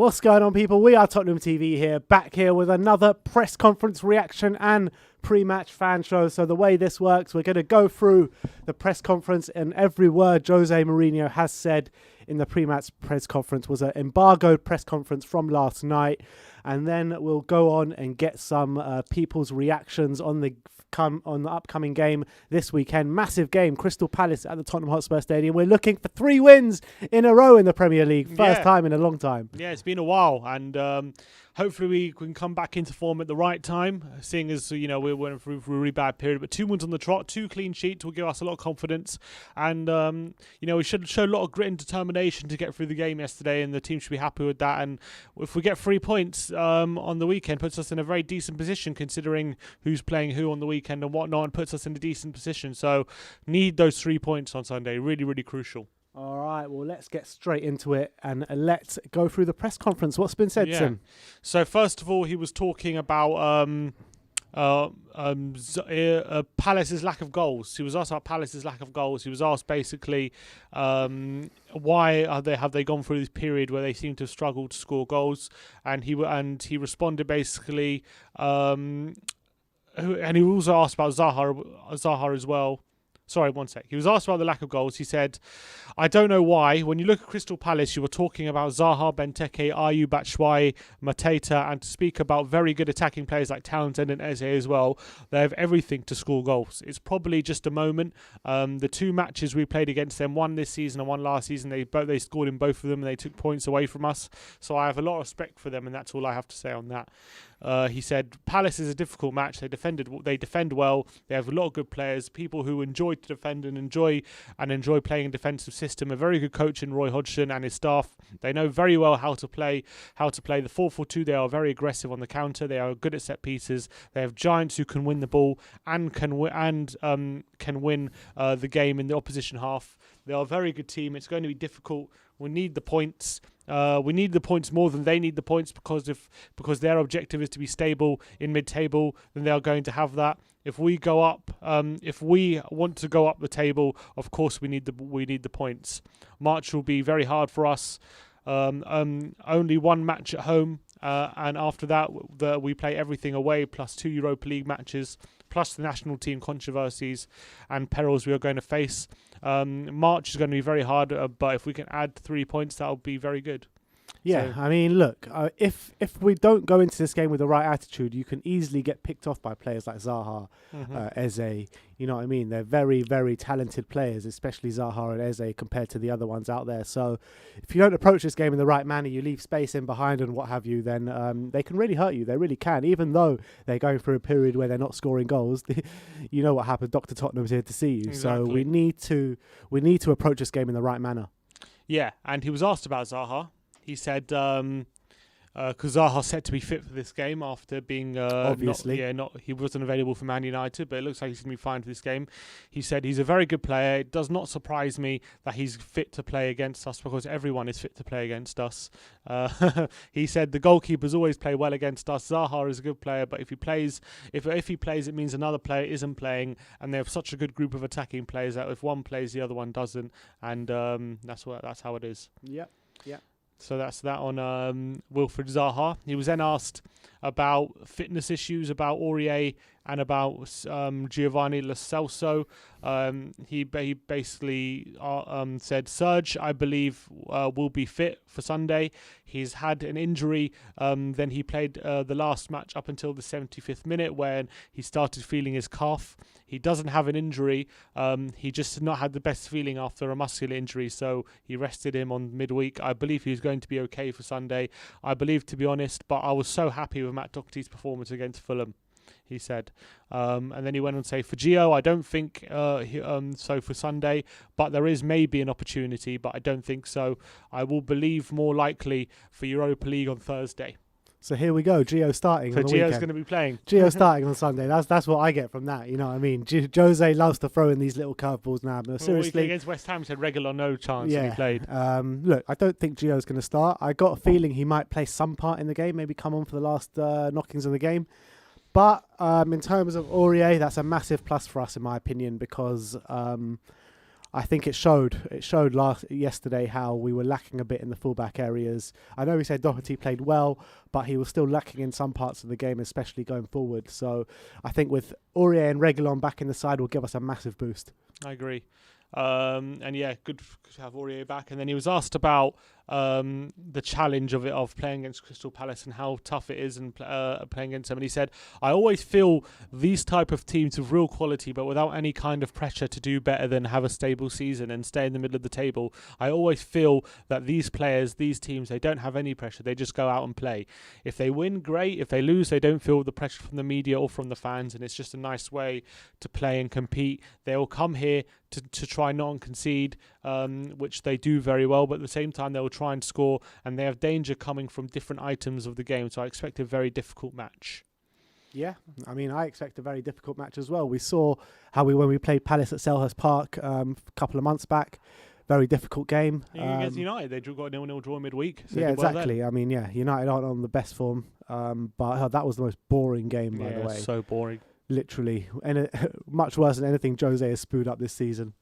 What's going on, people? We are Tottenham TV here, back here with another press conference reaction and pre-match fan show. So the way this works, we're going to go through the press conference, and every word Jose Mourinho has said in the pre-match press conference was an embargoed press conference from last night. And then we'll go on and get some people's reactions on the upcoming game this weekend. Massive game, Crystal Palace at the Tottenham Hotspur Stadium. We're looking for 3 wins in a row in the Premier League. First time in a long time. Yeah, it's been a while, and hopefully we can come back into form at the right time, seeing as, you know, we went through a really bad period. But 2 wins on the trot, 2 clean sheets will give us a lot of confidence. And, you know, we should show a lot of grit and determination to get through the game yesterday, and the team should be happy with that. And if we get 3 points on the weekend, puts us in a very decent position, considering who's playing who on the weekend and whatnot, and puts us in a decent position. So need those 3 points on Sunday. Really, really crucial. All right, well, let's get straight into it and let's go through the press conference. What's been said, Sim? So first of all, he was talking about Palace's lack of goals. He was asked about Palace's lack of goals. He was asked basically why have they gone through this period where they seem to have struggled to score goals, and he responded basically, and he was also asked about Zaha as well. Sorry, one sec. He was asked about the lack of goals. He said, I don't know why. When you look at Crystal Palace, you were talking about Zaha, Benteke, Ayew, Batshuayi, Mateta, and to speak about very good attacking players like Townsend and Eze as well. They have everything to score goals. It's probably just a moment. The 2 matches we played against them, one this season and one last season, they scored in both of them and they took points away from us. So I have a lot of respect for them, and that's all I have to say on that. He said Palace is a difficult match. They defend well. They have a lot of good players, people who enjoy to defend and enjoy playing a defensive system. A very good coach in Roy Hodgson and his staff. They know very well how to play the 4-4-2. They are very aggressive on the counter. They are good at set pieces. They have giants who can win the ball and can win the game in the opposition half. They are a very good team. It's going to be difficult. We need the points. We need the points more than they need the points, because their objective is to be stable in mid-table. Then they are going to have that. If we go up, if we want to go up the table, of course we need the points. March will be very hard for us. Only 1 match at home, and after that we play everything away, plus 2 Europa League matches, plus the national team controversies and perils we are going to face. March is going to be very hard, but if we can add 3 points, that will be very good. Yeah, so, I mean, look, if we don't go into this game with the right attitude, you can easily get picked off by players like Zaha, Eze. You know what I mean? They're very, very talented players, especially Zaha and Eze compared to the other ones out there. So if you don't approach this game in the right manner, you leave space in behind and what have you, then they can really hurt you. They really can. Even though they're going through a period where they're not scoring goals, you know what happened. Dr. Tottenham's here to see you. Exactly. So we need to approach this game in the right manner. Yeah, and he was asked about Zaha. He said, because Zaha's set to be fit for this game after being obviously he wasn't available for Man United, but it looks like he's going to be fine for this game. He said he's a very good player. It does not surprise me that he's fit to play against us, because everyone is fit to play against us. He said the goalkeepers always play well against us. Zaha is a good player, but if he plays, it means another player isn't playing, and they have such a good group of attacking players that if one plays, the other one doesn't, and that's how it is. Yeah. So that's that on Wilfried Zaha. He was then asked about fitness issues, about Aurier and about Giovanni Lo Celso. He basically said, Serge, I believe, will be fit for Sunday. He's had an injury. Then he played the last match up until the 75th minute when he started feeling his calf. He doesn't have an injury. He just not had the best feeling after a muscular injury, so he rested him on midweek. I believe he's going to be okay for Sunday. I believe, to be honest, but I was so happy with Matt Doherty's performance against Fulham, he said. And then he went on to say, for Gio, I don't think so for Sunday, but there is maybe an opportunity, but I don't think so. I will believe more likely for Europa League on Thursday. So here we go, Gio starting on the weekend. Gio's going to be playing. Gio starting on Sunday. That's what I get from that. You know what I mean? Jose loves to throw in these little curveballs now. But seriously, against West Ham, he said regular no chance that he played. Look, I don't think Gio's going to start. I got a feeling he might play some part in the game, maybe come on for the last knockings of the game. But in terms of Aurier, that's a massive plus for us, in my opinion, because I think it showed. It showed yesterday how we were lacking a bit in the fullback areas. I know we said Doherty played well, but he was still lacking in some parts of the game, especially going forward. So I think with Aurier and Reguilon back in the side will give us a massive boost. I agree. And yeah, good to have Aurier back. And then he was asked about the challenge of playing against Crystal Palace and how tough it is and playing against them. And he said, I always feel these type of teams with real quality, but without any kind of pressure to do better than have a stable season and stay in the middle of the table. I always feel that these players, these teams, they don't have any pressure. They just go out and play. If they win, great. If they lose, they don't feel the pressure from the media or from the fans. And it's just a nice way to play and compete. They will come here to try not and concede, which they do very well, but at the same time they will try and score, and they have danger coming from different items of the game, so I expect a very difficult match. Yeah, I mean, I expect a very difficult match as well. We saw how when we played Palace at Selhurst Park a couple of months back, very difficult game. Against United, they got a 0-0 draw midweek. So yeah, exactly. I mean, yeah, United aren't on the best form, but that was the most boring game, by the way. So boring. Literally, and much worse than anything Jose has spewed up this season.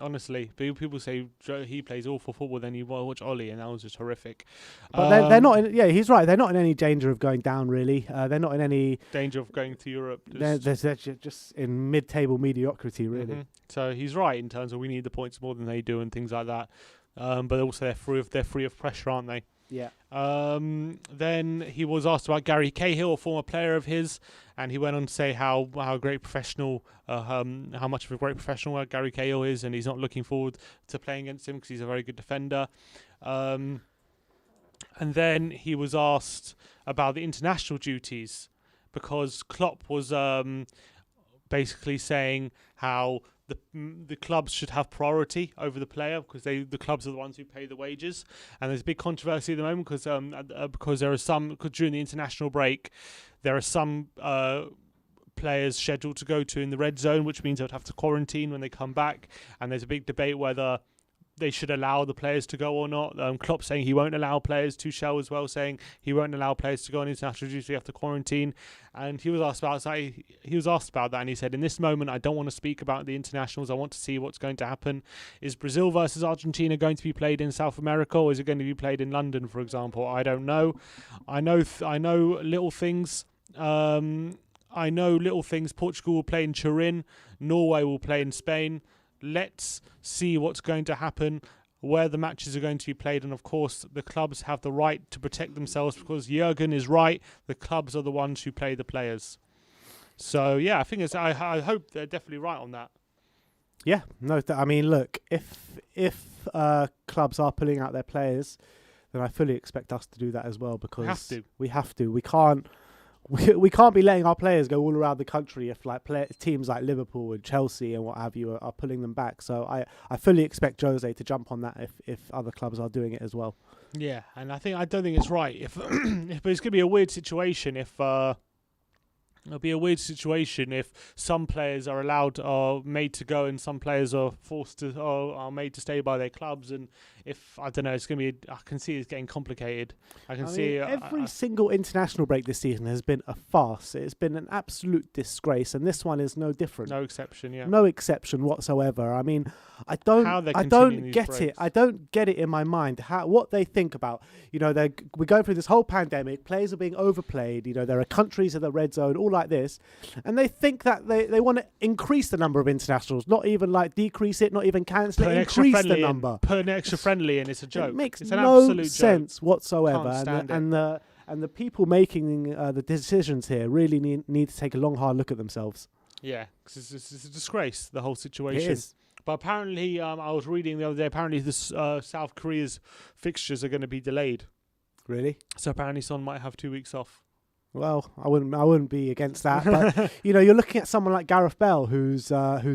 Honestly, people say he plays awful football, then you watch Ollie, and that was just horrific. But they're not. Yeah, he's right. They're not in any danger of going down. Really, they're not in any danger of going to Europe. They're just in mid-table mediocrity, really. So he's right in terms of we need the points more than they do and things like that. But also they're free of pressure, aren't they? Yeah. Then he was asked about Gary Cahill, a former player of his, and he went on to say how great professional, how much of a great professional Gary Cahill is, and he's not looking forward to playing against him because he's a very good defender. And then he was asked about the international duties because Klopp was basically saying how the clubs should have priority over the player because the clubs are the ones who pay the wages, and there's a big controversy at the moment because there are some during the international break there are some players scheduled to go to in the red zone, which means they would have to quarantine when they come back, and there's a big debate whether they should allow the players to go or not. Klopp saying he won't allow players. Tuchel as well saying he won't allow players to go on international duty after quarantine. And he was asked about that, and he said, "In this moment, I don't want to speak about the internationals. I want to see what's going to happen. Is Brazil versus Argentina going to be played in South America, or is it going to be played in London, for example? I don't know. I know little things." I know little things. Portugal will play in Turin. Norway will play in Spain. Let's see what's going to happen, where the matches are going to be played, and of course the clubs have the right to protect themselves because Jurgen is right. The clubs are the ones who play the players. So yeah, I think I hope they're definitely right on that. Yeah, no, I mean, look, if clubs are pulling out their players, then I fully expect us to do that as well because we have to. We can't be letting our players go all around the country if teams like Liverpool and Chelsea and what have you are pulling them back. So I fully expect Jose to jump on that if other clubs are doing it as well. Yeah, and I don't think it's right. But it's going to be a weird situation it'll be a weird situation if some players are allowed or made to go and some players are forced to or are made to stay by their clubs. And if I don't know, it's going to be. I can see it's getting complicated. I see every single international break this season has been a farce. It's been an absolute disgrace, and this one is no different. No exception. Yeah. No exception whatsoever. I mean, I don't get it. I don't get it in my mind what they think about. You know, we're going through this whole pandemic. Players are being overplayed. You know, there are countries in the red zone, all like this, and they think that they want to increase the number of internationals, not even like decrease it, not even cancel it, increase the number. Put an extra friendly in. It's a joke. It makes it's an no absolute sense joke. whatsoever. And the people making the decisions here really need to take a long, hard look at themselves. Yeah, because it's a disgrace, the whole situation. It is. But apparently, I was reading the other day, apparently South Korea's fixtures are going to be delayed. Really? So apparently Son might have 2 weeks off. Well, I wouldn't be against that, but you know, you're looking at someone like Gareth Bale, who's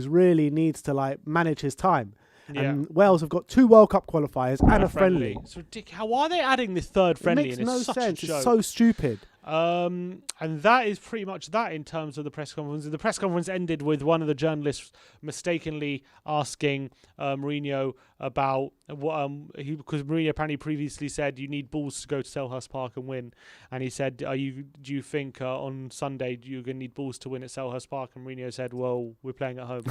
really needs to manage his time. Yeah. And Wales have got 2 World Cup qualifiers and a friendly. It's ridiculous. How are they adding this third friendly? It makes no sense. It's so stupid. And that is pretty much that in terms of the press conference. The press conference ended with one of the journalists mistakenly asking Mourinho about because Mourinho apparently previously said you need balls to go to Selhurst Park and win, and he said, do you think on Sunday you're going to need balls to win at Selhurst Park? And Mourinho said, well, we're playing at home.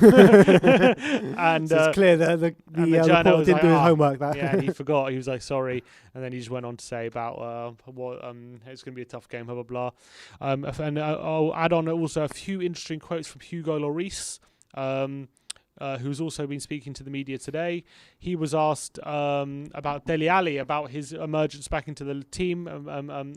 And so it's clear that the reporter didn't do his homework. Yeah, he forgot. He was like, sorry, and then he just went on to say about what it's going to be a tough game, blah blah blah. And I'll add on also a few interesting quotes from Hugo Lloris. Who's also been speaking to the media today. He was asked about Dele Alli, about his emergence back into the team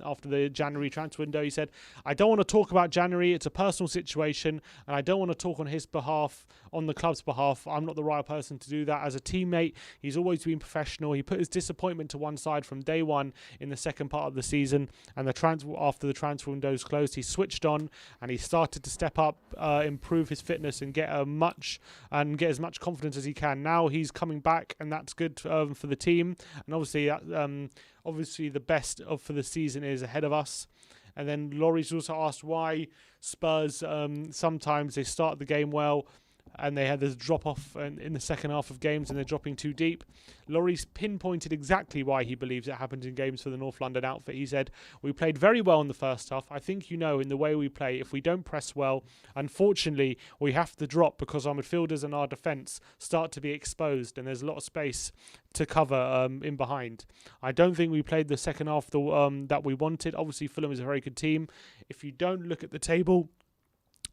after the January transfer window. He said, I don't want to talk about January. It's a personal situation, and I don't want to talk on his behalf, on the club's behalf. I'm not the right person to do that. As a teammate, he's always been professional. He put his disappointment to one side from day one in the second part of the season, and after the transfer window's closed, he switched on, and he started to step up, improve his fitness, and get as much confidence as he can. Now he's coming back, and that's good for the team. And obviously the best for the season is ahead of us. And then Lloris also asked why Spurs sometimes they start the game well, and they had this drop off in the second half of games, and they're dropping too deep. Lloris pinpointed exactly why he believes it happens in games for the North London outfit. He said, we played very well in the first half. I think in the way we play, if we don't press well, unfortunately, we have to drop because our midfielders and our defence start to be exposed, and there's a lot of space to cover in behind. I don't think we played the second half that we wanted. Obviously, Fulham is a very good team. If you don't look at the table,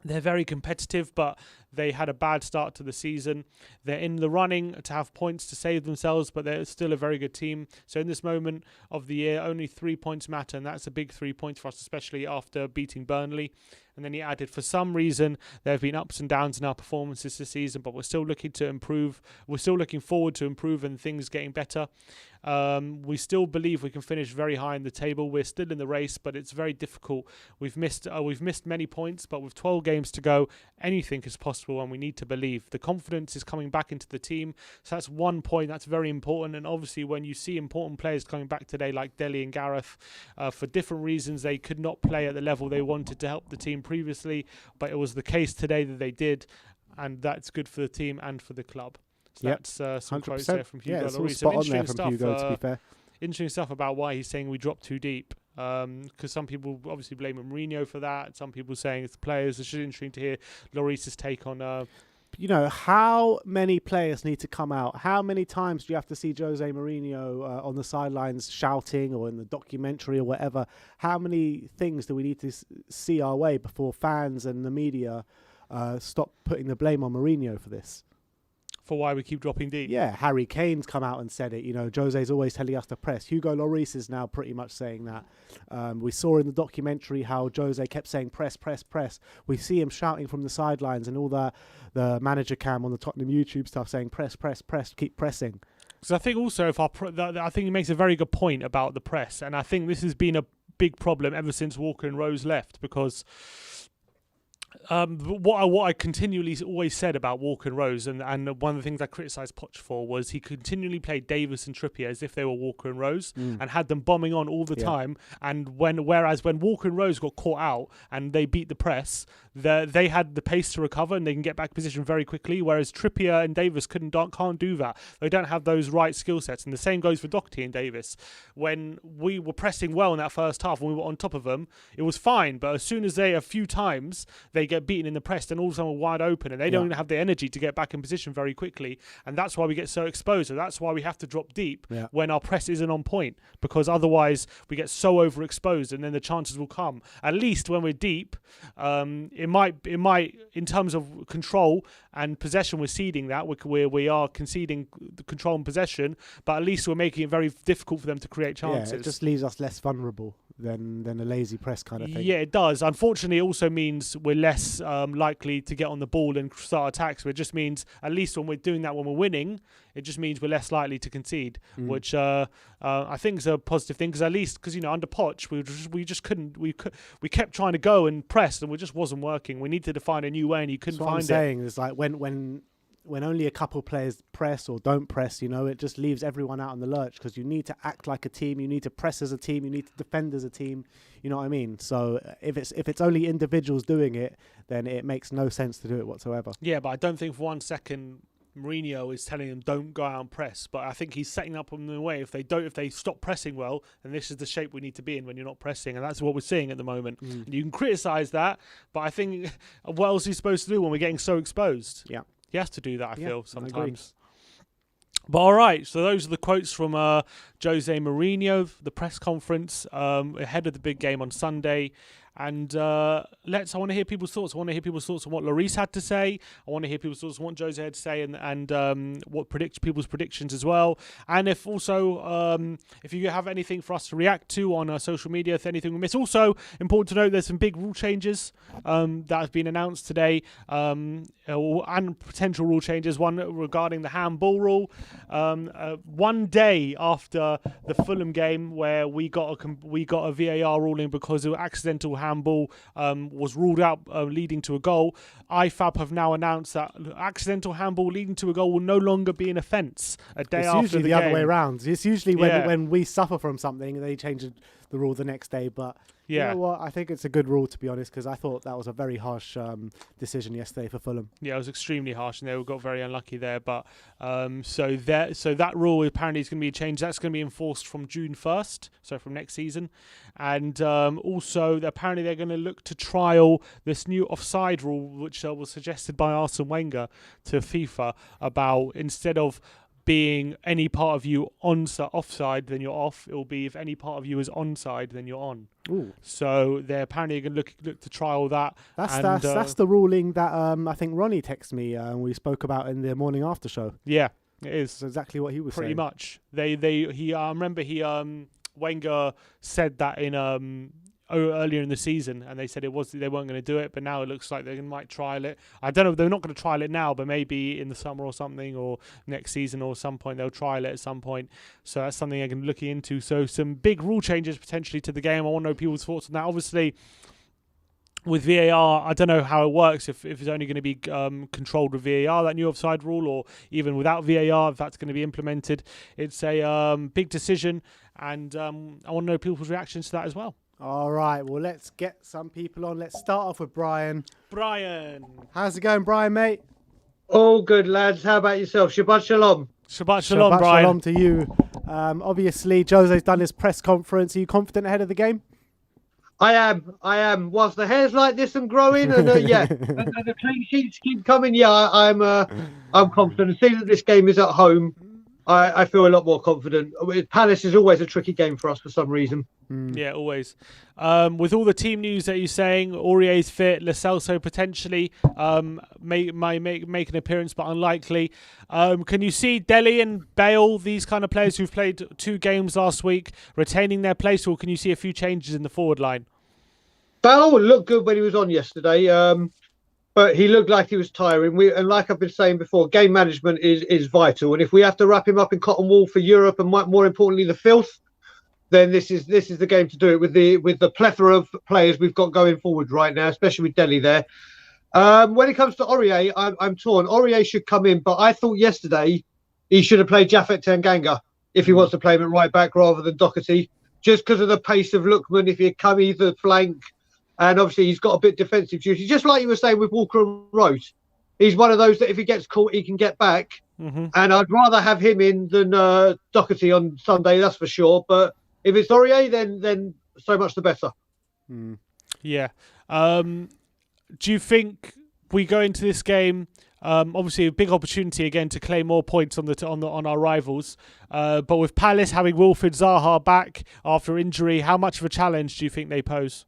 they're very competitive, but they had a bad start to the season. They're in the running to have points to save themselves, but they're still a very good team. So in this moment of the year, only 3 points matter, and that's a big 3 points for us, especially after beating Burnley. And then he added, for some reason, there have been ups and downs in our performances this season, but we're still looking to improve. We're still looking forward to improve and things getting better. We still believe we can finish very high in the table. We're still in the race, but it's very difficult. We've missed many points, but with 12 games to go, anything is possible, and we need to believe. The confidence is coming back into the team, so that's 1 point. That's very important. And obviously, when you see important players coming back today, like Dele and Gareth, for different reasons, they could not play at the level they wanted to help the team previously, but it was the case today that they did, and that's good for the team and for the club. So that's some 100%. Quotes there from Hugo. Yeah, it's all spot on there from Hugo, to be fair. Interesting stuff about why he's saying we dropped too deep. Because some people obviously blame Mourinho for that. Some people saying it's the players. It's just interesting to hear Lloris's take on... how many players need to come out? How many times do you have to see Jose Mourinho on the sidelines shouting, or in the documentary or whatever? How many things do we need to see our way before fans and the media stop putting the blame on Mourinho for this? For why we keep dropping deep. Yeah, Harry Kane's come out and said it. Jose's always telling us to press. Hugo Lloris is now pretty much saying that. We saw in the documentary how Jose kept saying press, press, press. We see him shouting from the sidelines, and all the manager cam on the Tottenham YouTube stuff saying press, press, press, keep pressing. So I think also I think he makes a very good point about the press, and I think this has been a big problem ever since Walker and Rose left, because what I continually always said about Walker and Rose, and one of the things I criticised Poch for, was he continually played Davis and Trippier as if they were Walker and Rose, and had them bombing on all the time. And whereas when Walker and Rose got caught out and they beat the press, they had the pace to recover and they can get back position very quickly. Whereas Trippier and Davis can't do that. They don't have those right skill sets. And the same goes for Doherty and Davis. When we were pressing well in that first half, when we were on top of them, it was fine. But as soon as a few times they get beaten in the press, then all of a sudden we're wide open, and they don't have the energy to get back in position very quickly, and that's why we get so exposed. So that's why we have to drop deep when our press isn't on point, because otherwise we get so overexposed, and then the chances will come. At least when we're deep, it might in terms of control and possession, we're ceding that. We are conceding the control and possession, but at least we're making it very difficult for them to create chances. Yeah, it just leaves us less vulnerable than a lazy press kind of thing. Yeah, it does. Unfortunately, it also means we're less likely to get on the ball and start attacks. But it just means, at least when we're doing that, when we're winning, it just means we're less likely to concede, which I think is a positive thing. Because at least, under Poch, we just couldn't. We kept trying to go and press, and it just wasn't working. We needed to find a new way, and you couldn't find it. What I'm saying is, like, when only a couple players press or don't press, it just leaves everyone out in the lurch, because you need to act like a team, you need to press as a team, you need to defend as a team. You know what I mean? So if it's only individuals doing it, then it makes no sense to do it whatsoever. Yeah, but I don't think for 1 second Mourinho is telling them don't go out and press, but I think he's setting up on the way. If they stop pressing well, then this is the shape we need to be in when you're not pressing, and that's what we're seeing at the moment. And you can criticise that, but I think what else is he supposed to do when we're getting so exposed? Yeah, he has to do that. I feel sometimes. But all right, so those are the quotes from Jose Mourinho, the press conference ahead of the big game on Sunday. And I want to hear people's thoughts. I want to hear people's thoughts on what Lloris had to say. I want to hear people's thoughts on what Jose had to say, and what people's predictions as well. And if you have anything for us to react to on social media, if anything we miss. Also important to note, there's some big rule changes that have been announced today, and potential rule changes. One regarding the handball rule. 1 day after the Fulham game, where we got a VAR ruling because of accidental handball was ruled out, leading to a goal. IFAB have now announced that accidental handball leading to a goal will no longer be an offence a day after the game. It's usually the other way around. It's usually when we suffer from something, they change the rule the next day. But you know what? I think it's a good rule, to be honest, because I thought that was a very harsh decision yesterday for Fulham. Yeah, it was extremely harsh, and they got very unlucky there. But so that rule apparently is going to be changed. That's going to be enforced from June 1st, so from next season. And also, apparently, they're going to look to trial this new offside rule, which was suggested by Arsene Wenger to FIFA, about instead of being any part of you offside, then you're off. It will be if any part of you is onside, then you're on. Ooh. So they're apparently going to look to trial that. That's the ruling that I think Ronnie texted me and we spoke about in the morning after show. Yeah, it is. That's exactly what he was saying. Pretty much. I remember Wenger said that in earlier in the season, and they said they weren't going to do it, but now it looks like they might trial it. I don't know, they're not going to trial it now, but maybe in the summer or something, or next season or some point they'll trial it at some point. So that's something they're going to be looking into. So some big rule changes potentially to the game. I want to know people's thoughts on that. Obviously, with VAR, I don't know how it works, if it's only going to be controlled with VAR, that new offside rule, or even without VAR, if that's going to be implemented. It's a big decision, and I want to know people's reactions to that as well. All right, well, let's get some people on. Let's start off with Brian. Brian. How's it going, Brian, mate? All good, lads. How about yourself? Shabbat shalom. Shabbat shalom, Brian. Shalom to you. Obviously, Jose's done his press conference. Are you confident ahead of the game? I am. Whilst the hair's like this and growing, and and the clean sheets keep coming, I'm confident. Seeing that this game is at home, I feel a lot more confident. Palace is always a tricky game for us for some reason. Yeah, always. With all the team news that you're saying, Aurier's fit, Lo Celso potentially might make an appearance, but unlikely. Can you see Dele and Bale, these kind of players who've played 2 games last week, retaining their place, or can you see a few changes in the forward line? Bale looked good when he was on yesterday, but he looked like he was tiring. And like I've been saying before, game management is vital. And if we have to wrap him up in cotton wool for Europe and more importantly the filth, then this is the game to do it with the plethora of players we've got going forward right now, especially with Dele there. When it comes to Aurier, I'm torn. Aurier should come in, but I thought yesterday he should have played Japhet Tanganga if he wants to play him at right back rather than Doherty, just because of the pace of Lookman. If he come either flank, and obviously he's got a bit defensive duty, just like you were saying with Walker and Rose. He's one of those that if he gets caught, he can get back. And I'd rather have him in than Doherty on Sunday, that's for sure. But if it's Aurier, then so much the better. Yeah. Do you think we go into this game? Obviously, a big opportunity again to claim more points on our rivals. But with Palace having Wilfried Zaha back after injury, how much of a challenge do you think they pose?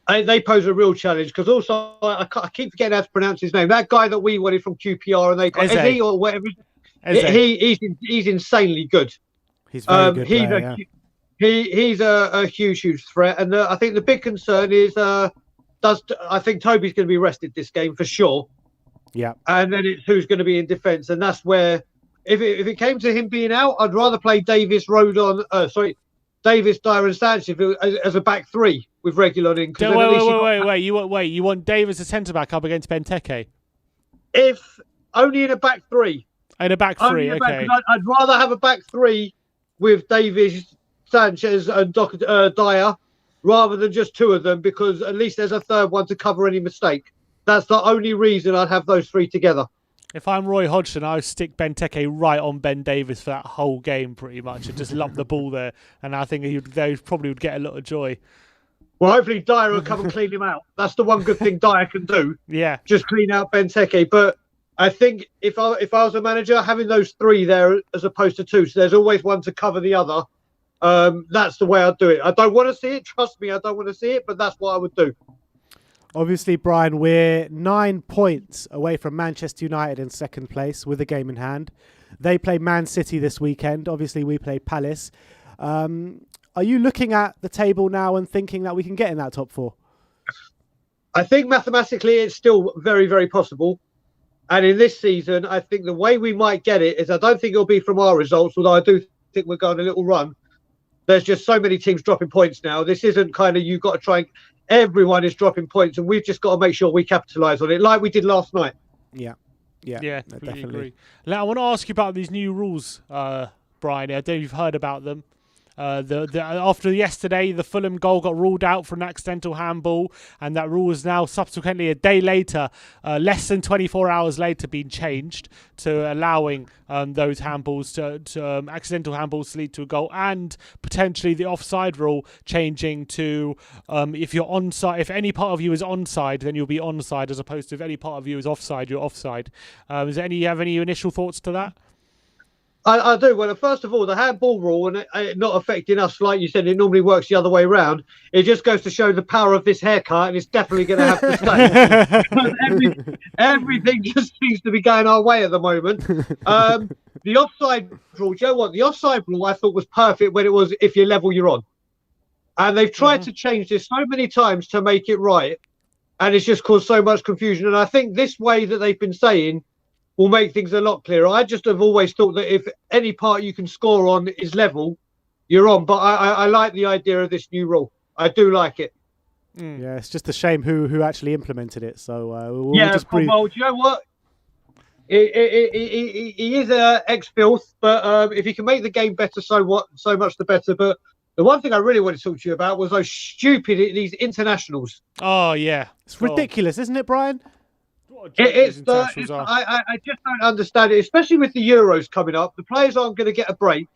They pose a real challenge because also I keep forgetting how to pronounce his name. That guy that we wanted from QPR and they got Eddie or whatever. He's insanely good. He's very good. He's a huge threat, and I think the big concern is I think Toby's going to be rested this game for sure. Yeah, and then it's who's going to be in defence, and that's where if it came to him being out, I'd rather play Davis, Davis, Dyer, and Sanchez as a back 3 with Reguilon in. Wait! You want Davis as centre back up against Benteke? If only in a back 3. In a back 3, okay. I'd rather have a back 3 with Davis, Sanchez, and Dyer, rather than just 2 of them, because at least there's a third one to cover any mistake. That's the only reason I'd have those 3 together. If I'm Roy Hodgson, I would stick Benteke right on Ben Davies for that whole game, pretty much, and just lump the ball there. And I think they probably would get a lot of joy. Well, hopefully Dyer will come and clean him out. That's the one good thing Dyer can do. Yeah, just clean out Benteke. But I think if I was a manager, having those three there as opposed to two, so there's always one to cover the other. That's the way I'd do it. I don't want to see it. Trust me, I don't want to see it, but that's what I would do. Obviously, Brian, we're 9 points away from Manchester United in second place with a game in hand. They play Man City this weekend. Obviously, we play Palace. Are you looking at the table now and thinking that we can get in that top four? I think mathematically it's still very, very possible. And in this season, I think the way we might get it is I don't think it'll be from our results, although I do think we're going a little run. There's just so many teams dropping points now. This isn't kind of, you've got to try and everyone is dropping points, and we've just got to make sure we capitalise on it like we did last night. Yeah, definitely agree. Now, I want to ask you about these new rules, Brian. I don't know if you've heard about them. After yesterday, the Fulham goal got ruled out for an accidental handball, and that rule is now subsequently a day later, less than 24 hours later, being changed to allowing those handballs to accidental handballs to lead to a goal, and potentially the offside rule changing to if you're onside, if any part of you is onside, then you'll be onside, as opposed to if any part of you is offside, you're offside. You have any initial thoughts to that? I do. Well, first of all, the handball rule and it not affecting us, like you said, it normally works the other way around. It just goes to show the power of this haircut, and it's definitely going to have to stay. Everything just seems to be going our way at the moment. The offside rule, do you know what? The offside rule I thought was perfect when it was if you're level, you're on. And they've tried to change this so many times to make it right, and it's just caused so much confusion. And I think this way that they've been saying will make things a lot clearer. I just have always thought that if any part you can score on is level, you're on. But I like the idea of this new rule. I do like it. Yeah, it's just a shame who actually implemented it. So we'll just well, do you know what? He is ex-filth, but if he can make the game better, so what? So much the better. But the one thing I really wanted to talk to you about was these internationals. Oh yeah, it's ridiculous, isn't it, Brian? I just don't understand it, especially with the Euros coming up. The players aren't going to get a break,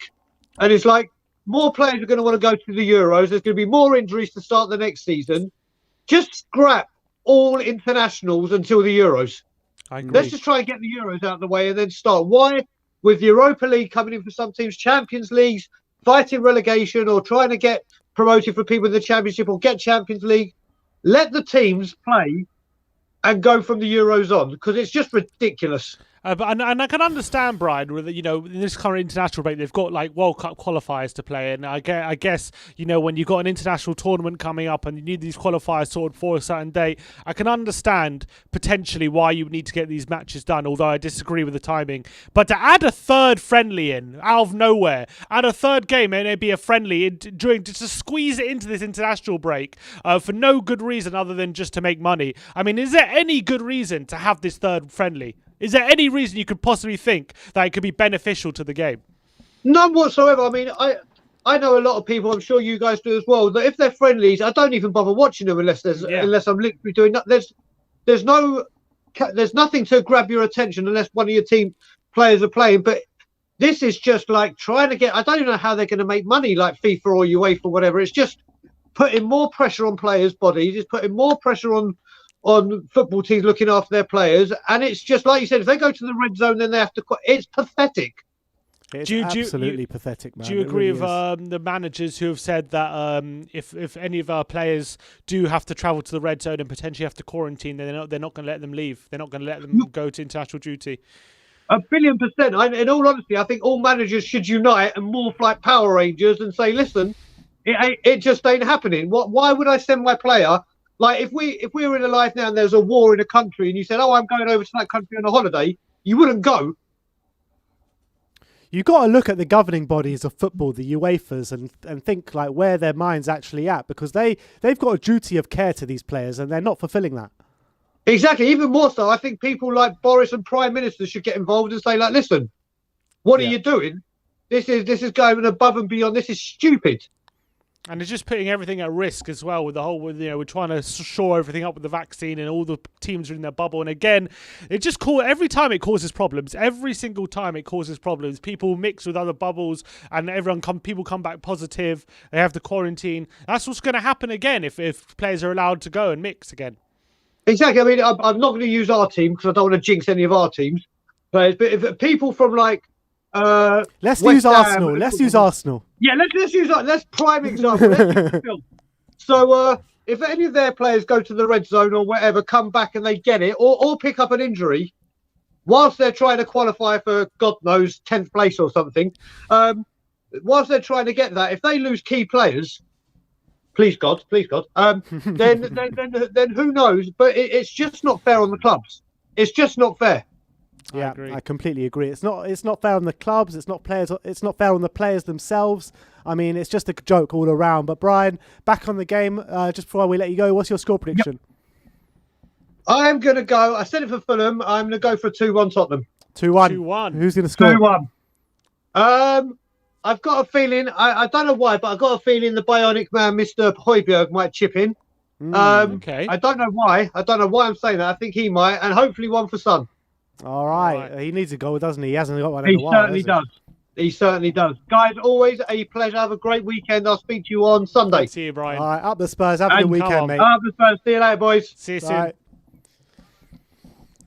and it's like more players are going to want to go to the Euros. There's going to be more injuries to start the next season. Just scrap all internationals until the Euros. I agree. Let's just try and get the Euros out of the way and then start. Why, with Europa League coming in for some teams, Champions Leagues, fighting relegation or trying to get promoted for people in the Championship or get Champions League, let the teams play and go from the Euros on, because it's just ridiculous. And I can understand, Brian, in this current international break, they've got like World Cup qualifiers to play. And I guess, when you've got an international tournament coming up and you need these qualifiers sorted for a certain day, I can understand potentially why you need to get these matches done, although I disagree with the timing. But to add a third friendly in, out of nowhere, add a third game and it'd be a friendly, just to squeeze it into this international break for no good reason other than just to make money. I mean, is there any good reason to have this third friendly? Is there any reason you could possibly think that it could be beneficial to the game? None whatsoever. I mean, I know a lot of people, I'm sure you guys do as well, that if they're friendlies, I don't even bother watching them unless I'm literally doing that. There's nothing to grab your attention unless one of your team players are playing. But this is just like trying to get, I don't even know how they're going to make money like FIFA or UEFA or whatever. It's just putting more pressure on players' bodies. It's putting more pressure on football teams looking after their players, and it's just like you said, if they go to the red zone, then they have to quit. It's pathetic. It's absolutely pathetic, man. Do you agree with the managers who have said that if any of our players do have to travel to the red zone and potentially have to quarantine, then they're not going to let them leave. They're not going to let them go to international duty. 1,000,000,000%. In all honesty, I think all managers should unite and morph like Power Rangers and say, listen, it just ain't happening. Why would I send my player? Like, if we were in a life now and there's a war in a country and you said, I'm going over to that country on a holiday, you wouldn't go. You've got to look at the governing bodies of football, the UEFAs, and think like where their mind's actually at, because they've got a duty of care to these players and they're not fulfilling that. Exactly. Even more so, I think people like Boris and Prime Minister should get involved and say, like, listen, what are you doing? This is going above and beyond. This is stupid. And it's just putting everything at risk as well with the whole, we're trying to shore everything up with the vaccine and all the teams are in their bubble. And again, it just every time it causes problems. Every single time it causes problems. People mix with other bubbles and people come back positive. They have to quarantine. That's what's going to happen again if players are allowed to go and mix again. Exactly. I mean, I'm not going to use our team because I don't want to jinx any of our teams players. But if people from like let's West use Ham, Arsenal. Let's use Arsenal. Yeah, let's use that. Let's prime example. Let's use the film. So if any of their players go to the red zone or whatever, come back and they get it, or pick up an injury, whilst they're trying to qualify for God knows 10th place or something, whilst they're trying to get that, if they lose key players, please God, then who knows? But it's just not fair on the clubs. It's just not fair. Yeah, I completely agree. It's not fair on the clubs. It's not fair on the players themselves. I mean, it's just a joke all around. But Brian, back on the game. Just before we let you go, what's your score prediction? Yep. I'm going to go. I said it for Fulham. I'm going to go for 2-1 Tottenham. 2-1. Who's going to score? 2-1. I've got a feeling. I don't know why, but I've got a feeling the bionic man, Mr. Højbjerg, might chip in. Okay. I don't know why. I don't know why I'm saying that. I think he might, and hopefully one for Son. All right. He needs a goal, doesn't he? He hasn't got one in a while. He certainly does. Guys, always a pleasure. Have a great weekend. I'll speak to you on Sunday. Good to see you, Brian. All right, up the Spurs. Have a good weekend, mate. Up the Spurs. See you later, boys. See you soon.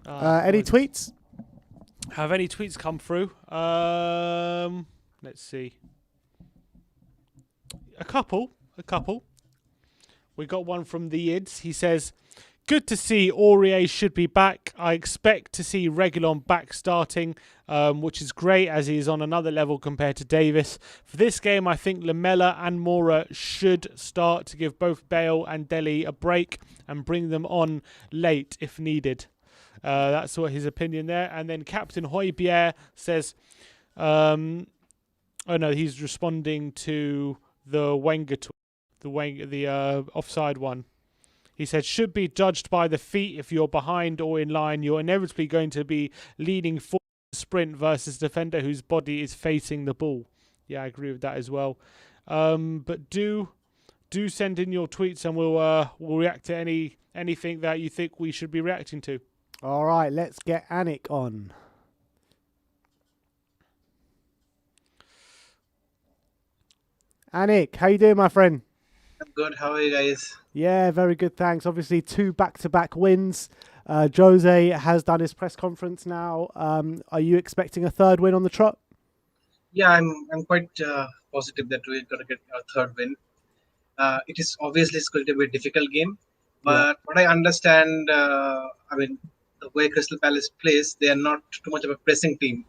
Any tweets? Have any tweets come through? Let's see. A couple. We got one from the Ids. He says, good to see Aurier should be back. I expect to see Reguilon back starting, which is great as he is on another level compared to Davis. For this game, I think Lamela and Mora should start to give both Bale and Dele a break and bring them on late if needed. That's what his opinion there. And then Captain Højbjerg says, he's responding to the Wenger tweet, the offside one. He said, should be judged by the feet. If you're behind or in line, you're inevitably going to be leaning forward sprint versus defender whose body is facing the ball. Yeah, I agree with that as well. But do send in your tweets and we'll react to anything that you think we should be reacting to. All right, let's get Anik on. Anik, how you doing, my friend? I'm good. How are you guys? Yeah, very good, thanks. Obviously, 2 back-to-back wins. Jose has done his press conference now. Are you expecting a third win on the trot? Yeah, I'm quite positive that we're going to get a third win. It is obviously it's going to be a difficult game, but what I understand, the way Crystal Palace plays, they are not too much of a pressing team,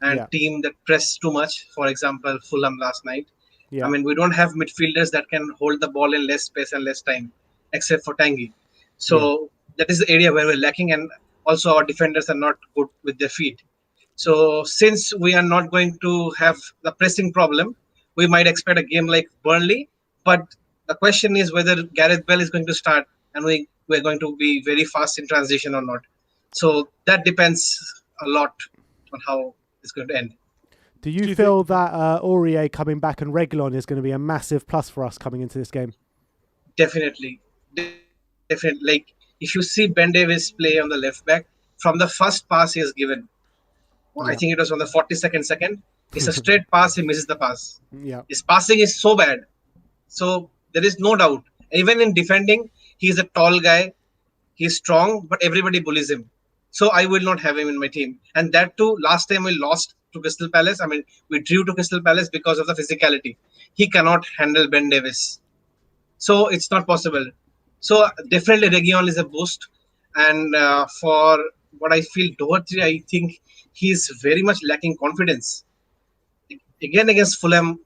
and team that press too much. For example, Fulham last night. Yeah. I mean, we don't have midfielders that can hold the ball in less space and less time, except for Tanguy. So that is the area where we're lacking, and also our defenders are not good with their feet. So since we are not going to have the pressing problem, we might expect a game like Burnley. But the question is whether Gareth Bale is going to start and we're going to be very fast in transition or not. So that depends a lot on how it's going to end. Do you feel that Aurier coming back and Reguilon is going to be a massive plus for us coming into this game? Definitely. Like, if you see Ben Davies play on the left back, from the first pass he has given, I think it was on the 42nd second, it's a straight pass, he misses the pass. Yeah. His passing is so bad. So there is no doubt. Even in defending, he's a tall guy, he's strong, but everybody bullies him. So I will not have him in my team. And that too, last time we lost to Crystal Palace. I mean, we drew to Crystal Palace because of the physicality. He cannot handle Ben Davies. So it's not possible. So definitely Reguilon is a boost. And for what I feel, Doherty, I think he's very much lacking confidence. Again, against Fulham,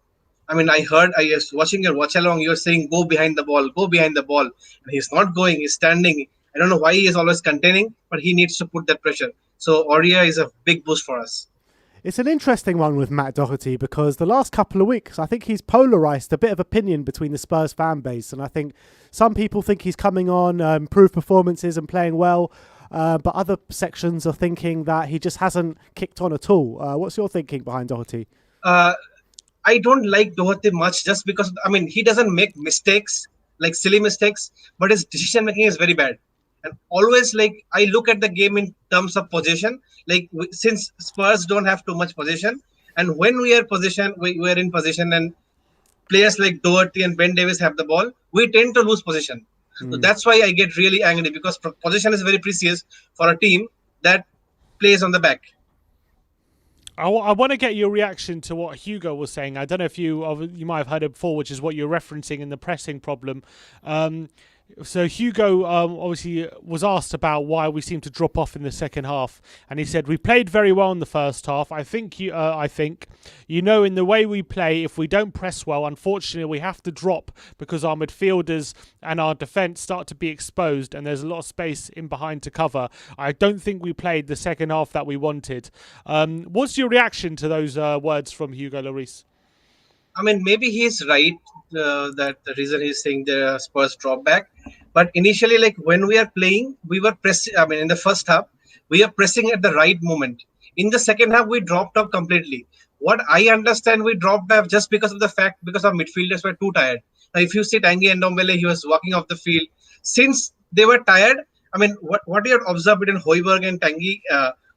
I mean, I was watching your watch along, you're saying, go behind the ball. And he's not going, he's standing. I don't know why he is always containing, but he needs to put that pressure. So Aurier is a big boost for us. It's an interesting one with Matt Doherty because the last couple of weeks, I think he's polarised a bit of opinion between the Spurs fan base. And I think some people think he's coming on, improved performances and playing well. But other sections are thinking that he just hasn't kicked on at all. What's your thinking behind Doherty? I don't like Doherty much just because, I mean, he doesn't make mistakes, like silly mistakes, but his decision making is very bad. And always, like, I look at the game in terms of possession. Like, since Spurs don't have too much possession, and when we are possession, we are in possession, and players like Doherty and Ben Davis have the ball, we tend to lose possession. So that's why I get really angry, because possession is very precious for a team that plays on the back. I want to get your reaction to what Hugo was saying. I don't know if you might have heard it before, which is what you're referencing in the pressing problem. So Hugo obviously was asked about why we seem to drop off in the second half, and he said we played very well in the first half. I think in the way we play, if we don't press well, unfortunately we have to drop because our midfielders and our defence start to be exposed, and there's a lot of space in behind to cover. I don't think we played the second half that we wanted. What's your reaction to those words from Hugo Lloris? I mean, maybe he's right, that the reason he's saying the Spurs drop back. But initially, like when we are playing, we were pressing. I mean, in the first half, we are pressing at the right moment. In the second half, we dropped off completely. What I understand, we dropped off just because of the fact because our midfielders were too tired. Now, if you see Tanguy Ndombele, he was walking off the field. Since they were tired, I mean, what you have observed between Højbjerg and Tanguy,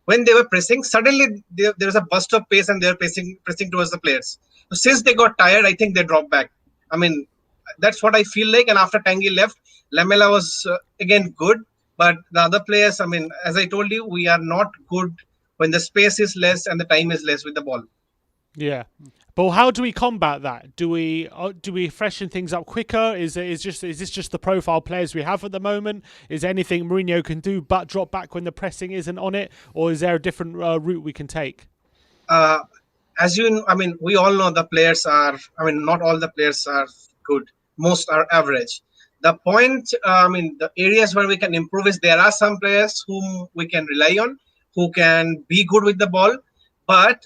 when they were pressing, suddenly there was a burst of pace and they were pressing towards the players. So since they got tired, I think they dropped back. I mean, that's what I feel like. And after Tanguy left, Lamela was again good. But the other players, I mean, as I told you, we are not good when the space is less and the time is less with the ball. Yeah. But how do we combat that? Do we freshen things up quicker? Is this just the profile players we have at the moment? Is there anything Mourinho can do but drop back when the pressing isn't on it, or is there a different route we can take? As you, I mean, we all know the players are. I mean, not all the players are good. Most are average. The point, I mean, the areas where we can improve is there are some players whom we can rely on, who can be good with the ball, but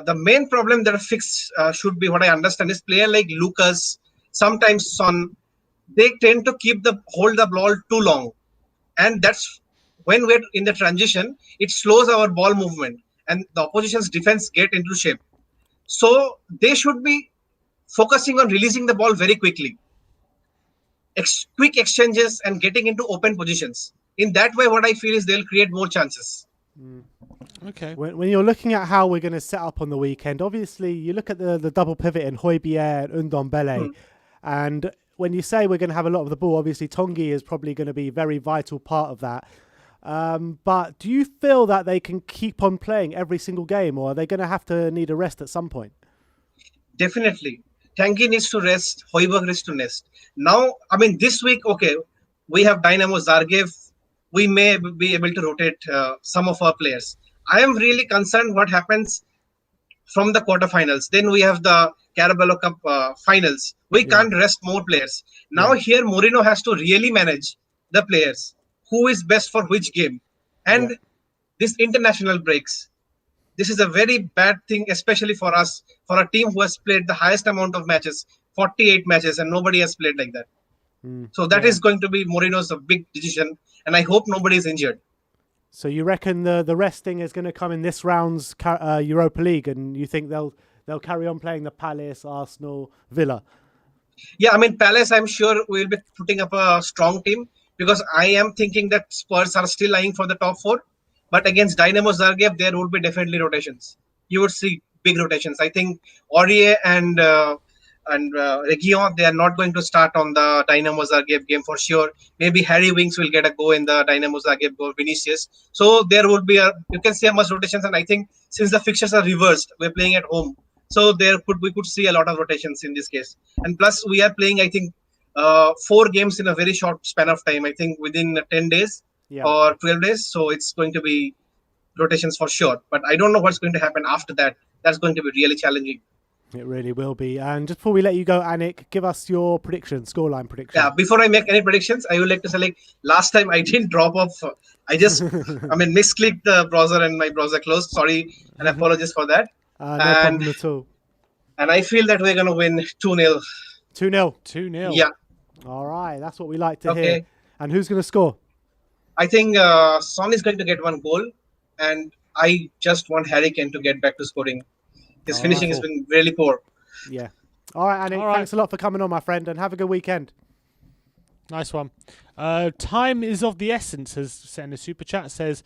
the main problem that should be, what I understand, is player like Lucas, sometimes Son, they tend to hold the ball too long, and that's when we're in the transition, it slows our ball movement, and the opposition's defense get into shape. So they should be focusing on releasing the ball very quickly, quick exchanges, and getting into open positions. In that way, what I feel is they'll create more chances. Okay. When you're looking at how we're going to set up on the weekend, obviously you look at the double pivot in Højbjerg and Ndombele, and when you say we're going to have a lot of the ball, obviously Tanguy is probably going to be a very vital part of that. But do you feel that they can keep on playing every single game, or are they going to have to need a rest at some point? Definitely. Tanguy needs to rest. Højbjerg needs to rest. Now, I mean, this week, okay, we have Dynamo Zagreb. We may be able to rotate some of our players. I am really concerned what happens from the quarterfinals. Then we have the Carabao Cup finals. We can't rest more players. Now here, Mourinho has to really manage the players. Who is best for which game? And this international breaks. This is a very bad thing, especially for us, for a team who has played the highest amount of matches, 48 matches, and nobody has played like that. So that is going to be Mourinho's a big decision, and I hope nobody is injured. So you reckon the resting is going to come in this round's Europa League, and you think they'll carry on playing the Palace, Arsenal, Villa? Yeah, I mean, Palace, I'm sure we'll be putting up a strong team, because I am thinking that Spurs are still eyeing for the top four. But against Dynamo Zagreb, there would be definitely rotations. You would see big rotations. I think Aurier and Region, they are not going to start on the Dynamo Zagreb game for sure. Maybe Harry Winks will get a go in the Dynamo Zagreb or Vinicius. So there would be you can see a much rotations. And I think since the fixtures are reversed, we're playing at home. So we could see a lot of rotations in this case. And plus we are playing, I think, 4 games in a very short span of time. I think within 10 days or 12 days. So it's going to be rotations for sure. But I don't know what's going to happen after that. That's going to be really challenging. It really will be. And just before we let you go, Anik, give us your prediction, scoreline prediction. Yeah, before I make any predictions, I would like to say, like, last time I didn't drop off. I just, misclicked the browser and my browser closed. Sorry, and apologies for that. No problem at all. And I feel that we're going to win 2-0. 2-0? 2-0. Yeah. All right, that's what we like to hear. And who's going to score? I think Son is going to get 1 goal. And I just want Harry Kane to get back to scoring. His finishing has been really poor. Yeah. All right, Anik. All right. Thanks a lot for coming on, my friend, and have a good weekend. Nice one. Time is of the essence, has sent a super chat, says,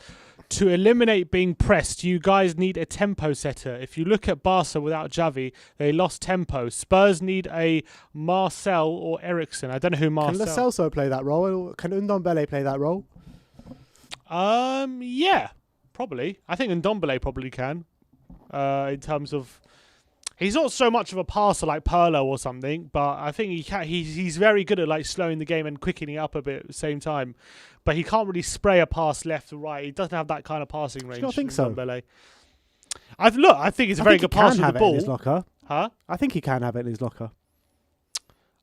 to eliminate being pressed, you guys need a tempo setter. If you look at Barca without Xavi, they lost tempo. Spurs need a Marcel or Ericsson. I don't know who Can Lo Marcel... Celso play that role? Can Ndombele play that role? Yeah, probably. I think Ndombele probably can. In terms of... He's not so much of a passer like Pirlo or something, but I think he can, he's very good at like slowing the game and quickening it up a bit at the same time. But he can't really spray a pass left or right. He doesn't have that kind of passing range. I think so. I think he's a very good passer with the ball. In his locker. Huh? I think he can have it in his locker.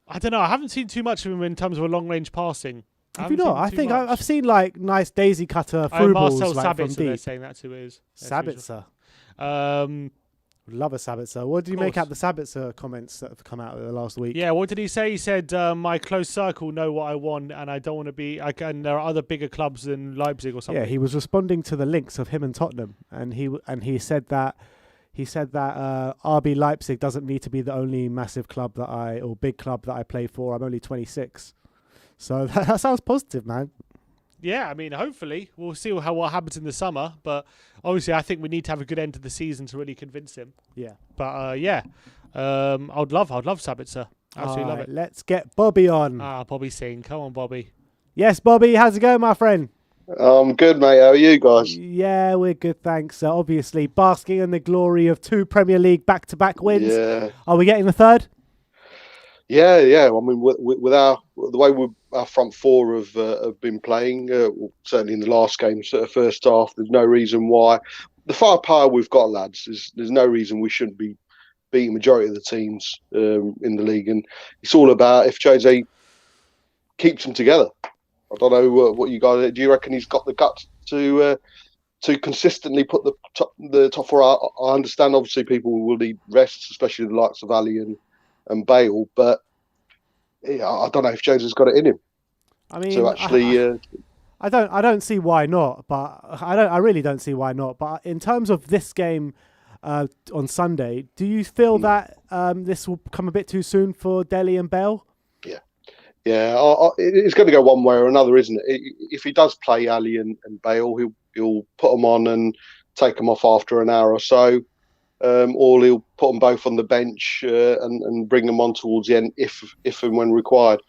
I don't know. I haven't seen too much of him in terms of a long range passing. Have you not? I think I've seen like nice daisy cutter through balls Marcel like from Sabitzer, they're deep. saying that too is. Sabitzer. Love a Sabitzer. What do you make out the Sabitzer comments that have come out of the last week? Yeah, what did he say? He said, my close circle know what I want and I don't want to be... and there are other bigger clubs than Leipzig or something. Yeah, he was responding to the links of him and Tottenham, and he said that RB Leipzig doesn't need to be the only massive club or big club that I play for. I'm only 26. So that sounds positive, man. Yeah, I mean, hopefully we'll see what happens in the summer. But obviously, I think we need to have a good end to the season to really convince him. Yeah. But I'd love Sabitzer. Absolutely love it. Let's get Bobby on. Bobby Singh, come on, Bobby. Yes, Bobby, how's it going, my friend? I'm good, mate. How are you guys? Yeah, we're good, thanks. Obviously, basking in the glory of 2 Premier League back-to-back wins. Yeah. Are we getting the third? Yeah. I mean, with the way our front four have been playing, certainly in the last game, first half, there's no reason why. The firepower we've got, lads, there's no reason we shouldn't be beating majority of the teams in the league. And it's all about if Jose keeps them together. I don't know what you guys do. You reckon he's got the guts to consistently put the top four out? I understand, obviously, people will need rest, especially the likes of Ali and Bale, but yeah, I don't know if Jose's got it in him. I mean, so actually, I don't see why not, but I really don't see why not. But in terms of this game on Sunday, do you feel that this will come a bit too soon for Dele and Bale? Yeah, it's going to go one way or another, isn't it? If he does play Ali and Bale, he'll put them on and take them off after an hour or so. Or he'll put them both on the bench and bring them on towards the end if and when required.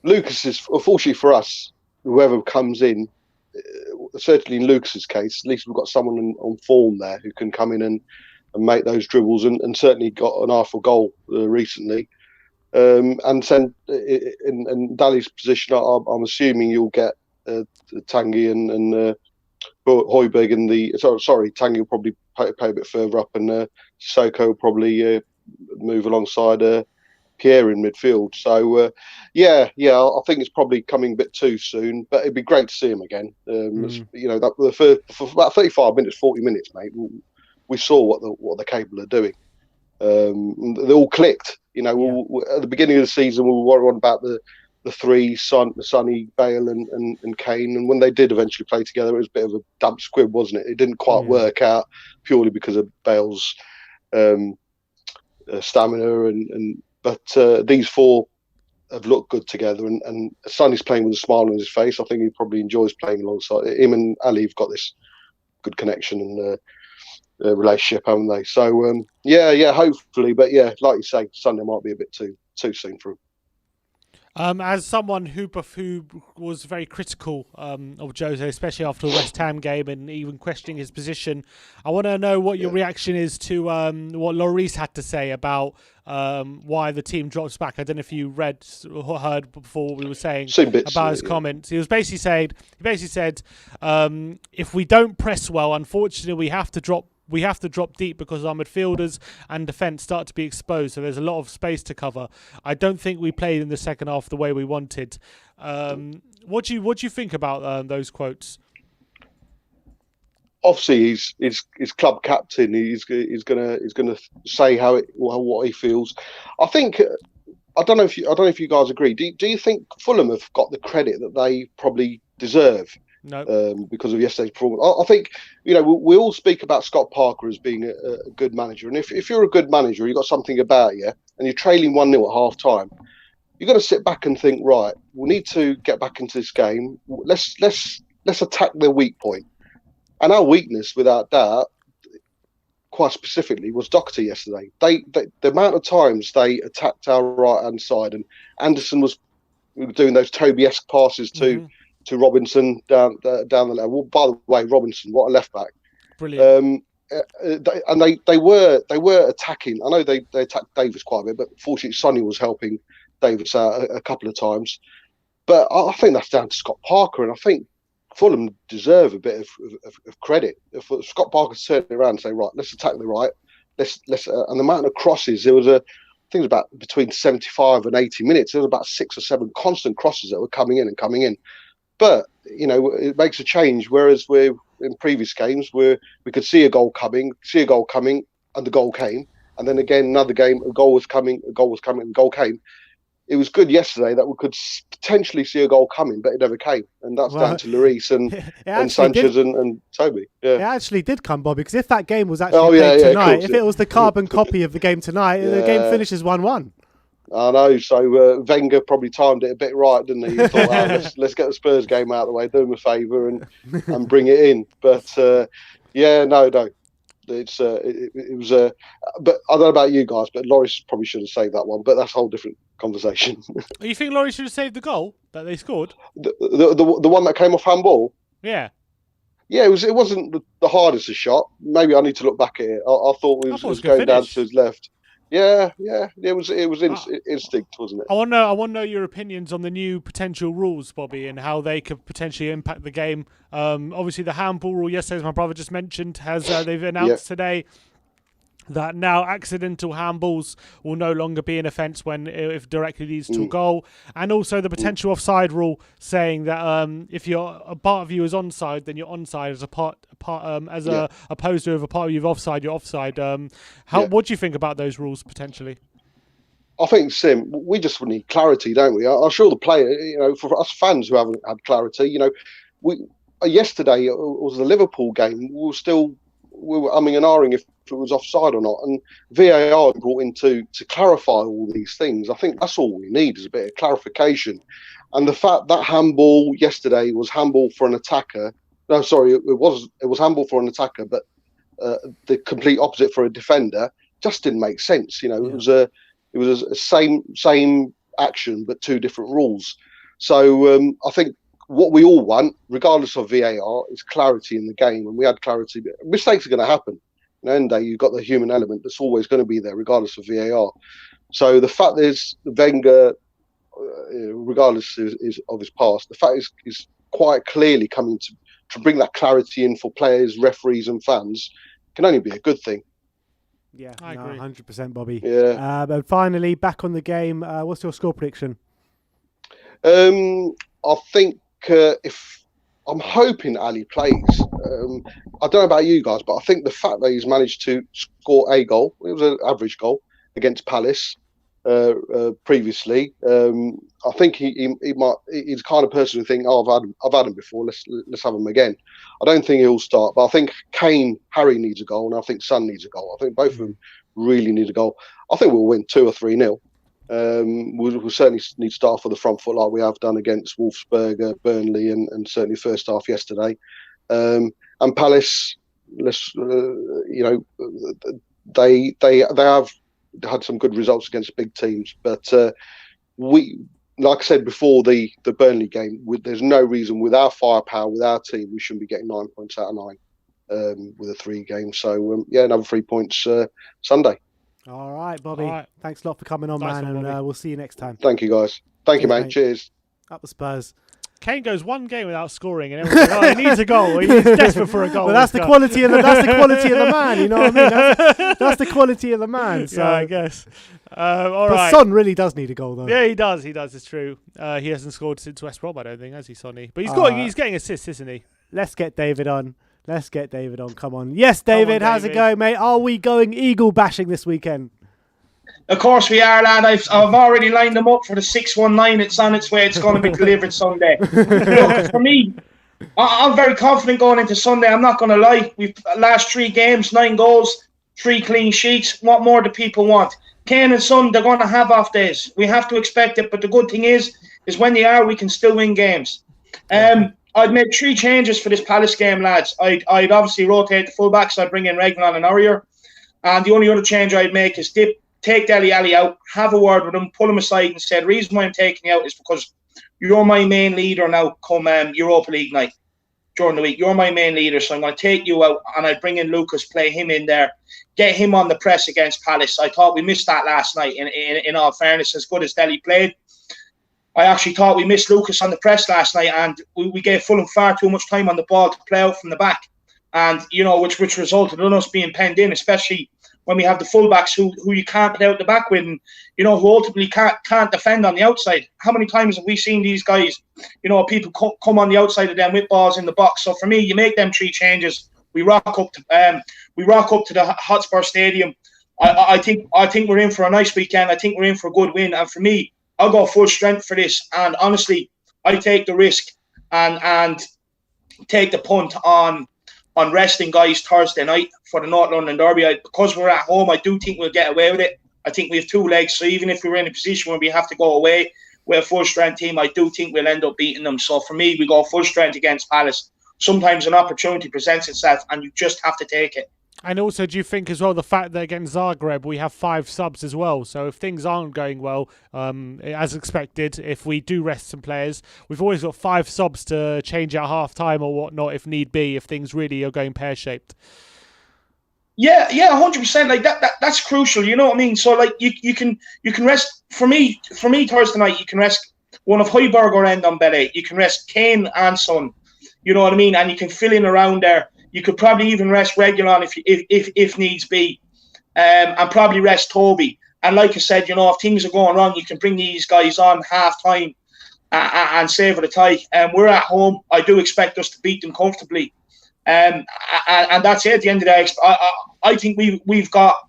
Lucas is, unfortunately for us, whoever comes in, certainly in Lucas's case, at least we've got someone on form there who can come in and make those dribbles and certainly got an eye for goal recently. And then in Dali's position, I'm assuming you'll get Tanguy and Højbjerg in the... Sorry, Tanguy will probably play a bit further up and Sissoko will probably move alongside Pierre in midfield. So, I think it's probably coming a bit too soon, but it'd be great to see him again. You know, for about 35 minutes, 40 minutes, mate, we saw what they're capable of doing. They all clicked. You know, at the beginning of the season, we were on about the three, Sonny, Bale and Kane. And when they did eventually play together, it was a bit of a damp squib, wasn't it? It didn't quite work out purely because of Bale's stamina. But these four have looked good together. And Sonny's playing with a smile on his face. I think he probably enjoys playing alongside him. And Ali have got this good connection and relationship, haven't they? So hopefully, but yeah, like you say, Sunday might be a bit too soon for him. As someone who was very critical of Jose, especially after the West Ham game and even questioning his position, I want to know what your reaction is to what Lloris had to say about why the team drops back. I don't know if you read or heard before what we were saying about his comments. He was basically said, if we don't press well, unfortunately, we have to drop deep because our midfielders and defence start to be exposed. So there's a lot of space to cover. I don't think we played in the second half the way we wanted. What do you think about those quotes? Obviously, he's club captain. He's gonna say what he feels. I think I don't know if you guys agree. Do you think Fulham have got the credit that they probably deserve No. because of yesterday's performance. I think, we all speak about Scott Parker as being a good manager. And if you're a good manager, you've got something about you, and you're trailing 1-0 at half time, you've got to sit back and think, right, we need to get back into this game. Let's attack their weak point. And our weakness, without doubt, quite specifically, was Doherty yesterday. The amount of times they attacked our right-hand side, and Anderson was doing those Toby-esque passes to Robinson down the left. Well, by the way, Robinson, what a left back! Brilliant. They were attacking. I know they attacked Davis quite a bit, but fortunately Sonny was helping Davis out a couple of times. But I think that's down to Scott Parker, and I think Fulham deserve a bit of credit. If Scott Parker turned around and say, right, let's attack the right, let's and the amount of crosses, there was I think it was about between 75 and 80 minutes. There was about 6 or 7 constant crosses that were coming in. But it makes a change. Whereas we're in previous games where we could see a goal coming, and the goal came, and then again another game, a goal was coming, and the goal came. It was good yesterday that we could potentially see a goal coming, but it never came, and that's down to Lloris and Sanchez and Toby. Yeah, it actually did come, Bobby, because if that game was actually played tonight, if it was the carbon copy of the game tonight, the game finishes 1-1. I know. So Wenger probably timed it a bit right, didn't he? He thought, let's get the Spurs game out of the way, do them a favour, and bring it in. But no. It was but I don't know about you guys, but Lloris probably should have saved that one. But that's a whole different conversation. You think Lloris should have saved the goal that they scored? The one that came off handball. Yeah. Yeah, it wasn't the hardest of shot. Maybe I need to look back at it. I thought it was going down to his left. Yeah. It was instinct, wasn't it? I want to know your opinions on the new potential rules, Bobby, and how they could potentially impact the game. Obviously, the handball rule yesterday, as my brother just mentioned, has they've announced today that now accidental handballs will no longer be an offence if directly leads to a goal, and also the potential offside rule saying that if a part of you is onside, then you're onside opposed to if a part of you is offside, you're offside. What do you think about those rules potentially? I think, Sim, we just need clarity, don't we? I'm sure the player, for us fans who haven't had clarity, yesterday it was the Liverpool game. We were umming and ahhing if it was offside or not, and VAR brought in to clarify all these things. I think that's all we need is a bit of clarification. And the fact that handball yesterday was handball for an attacker. No, sorry, it was handball for an attacker, but the complete opposite for a defender just didn't make sense. It was a same action but 2 different rules. So I think what we all want, regardless of VAR, is clarity in the game, and we had clarity. Mistakes are going to happen. And you've got the human element that's always going to be there, regardless of VAR. So the fact is, Wenger, regardless of his past, the fact is quite clearly coming to bring that clarity in for players, referees, and fans can only be a good thing. Yeah, I agree. 100%, Bobby. Yeah. And finally, back on the game. What's your score prediction? I think if I'm hoping Ali plays. I don't know about you guys, but I think the fact that he's managed to score a goal, it was an average goal against Palace previously. I think he might. He's the kind of person who think, I've had him before. Let's have him again. I don't think he'll start, but I think Harry needs a goal, and I think Son needs a goal. I think both of them really need a goal. I think we'll win 2 or 3-0. We'll certainly need to start for the front foot like we have done against Wolfsburg, Burnley, and certainly first half yesterday. And Palace, they have had some good results against big teams, but we, like I said before the Burnley game, there's no reason with our firepower, with our team, we shouldn't be getting 9 points out of 9 with a 3 game. So another 3 points Sunday. All right, Bobby. All right. Thanks a lot for coming on, Nice man, one, and we'll see you next time. Thank you, guys. Thank you, Cheers, mate. Cheers. Up the Spurs. Kane goes 1 game without scoring, and everyone's like, he needs a goal. He's desperate for a goal. But that's the quality of the man. You know what I mean? That's the quality of the man. So. Yeah, I guess. All but right. Son really does need a goal, though. Yeah, he does. It's true. He hasn't scored since West Brom, I don't think, has he, Sonny? But he's getting assists, isn't he? Let's get David on. Come on. Yes, David. How's it going, mate? Are we going eagle bashing this weekend? Of course we are, lad. I've already lined them up for the 619. It's on its way. It's going to be delivered Sunday. Look, for me, I'm very confident going into Sunday. I'm not going to lie. We've last 3 games, 9 goals, 3 clean sheets. What more do people want? Kane and Son, they're going to have off days. We have to expect it. But the good thing is when they are, we can still win games. I'd make 3 changes for this Palace game, lads. I'd obviously rotate the fullbacks. I'd bring in Reguilon and Aurier. And the only other change I'd make is take Dele Alli out, have a word with him, pull him aside and say, the reason why I'm taking you out is because you're my main leader now come Europa League night during the week. You're my main leader, so I'm going to take you out and I bring in Lucas, play him in there, get him on the press against Palace. I thought we missed that last night, in all fairness, as good as Dele played. I actually thought we missed Lucas on the press last night, and we gave Fulham far too much time on the ball to play out from the back. And, you know, which resulted in us being penned in, especially when we have the fullbacks who you can't play out the back with, and, you know, who ultimately can't defend on the outside. How many times have we seen these guys, you know, people come on the outside of them with balls in the box? So for me, you make them 3 changes. We rock up to the Hotspur Stadium. I think we're in for a nice weekend. I think we're in for a good win. And for me, I'll go full strength for this. And honestly, I take the risk and take the punt on resting guys Thursday night for the North London Derby. Because we're at home, I do think we'll get away with it. I think we have 2 legs, so even if we're in a position where we have to go away with a full strength team, I do think we'll end up beating them. So for me, we go full strength against Palace. Sometimes an opportunity presents itself and you just have to take it. And also, do you think as well the fact that against Zagreb we have 5 subs as well? So if things aren't going well, as expected, if we do rest some players, we've always got 5 subs to change at half time or whatnot if need be, if things really are going pear-shaped. Yeah, 100%. Like that's crucial. You know what I mean? So like you can rest. For me Thursday night you can rest one of Højbjerg or Ndombele. You can rest Kane and Son. You know what I mean? And you can fill in around there. You could probably even rest Reguilon if needs be, and probably rest Toby. And like I said, you know, if things are going wrong, you can bring these guys on half time and savour the tie. We're at home. I do expect us to beat them comfortably. And that's it. At the end of the day, I think we've got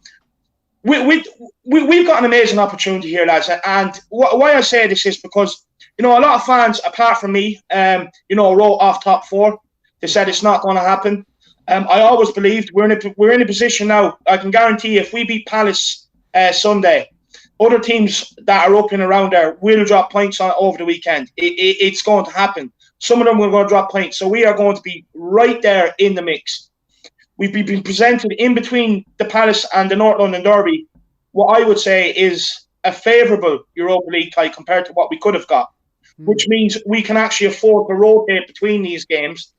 an amazing opportunity here, lads. And why I say this is because, you know, a lot of fans, apart from me, you know, wrote off top 4. They said it's not going to happen. I always believed we're in a position now. I can guarantee if we beat Palace Sunday, other teams that are up and around there will drop points over the weekend. It's going to happen. Some of them will go drop points. So we are going to be right there in the mix. We've been presented in between the Palace and the North London Derby, what I would say is a favourable Europa League tie compared to what we could have got, which means we can actually afford to rotate between these games,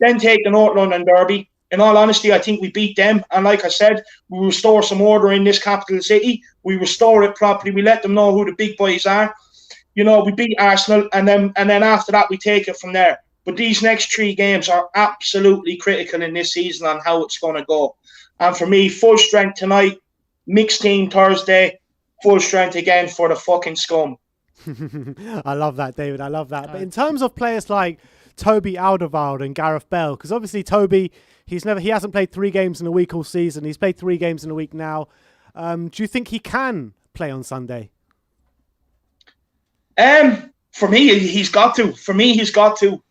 then take the North London Derby. In all honesty, I think we beat them. And like I said, we restore some order in this capital city. We restore it properly. We let them know who the big boys are. You know, we beat Arsenal, and then after that, we take it from there. But these next 3 games are absolutely critical in this season on how it's going to go. And for me, full strength tonight, mixed team Thursday, full strength again for the fucking scum. I love that, David. I love that. But in terms of players like Toby Alderweireld and Gareth Bale, because obviously Toby, he hasn't played 3 games in a week all season. He's played 3 games in a week now. Do you think he can play on Sunday? For me, he's got to. For me, he's got to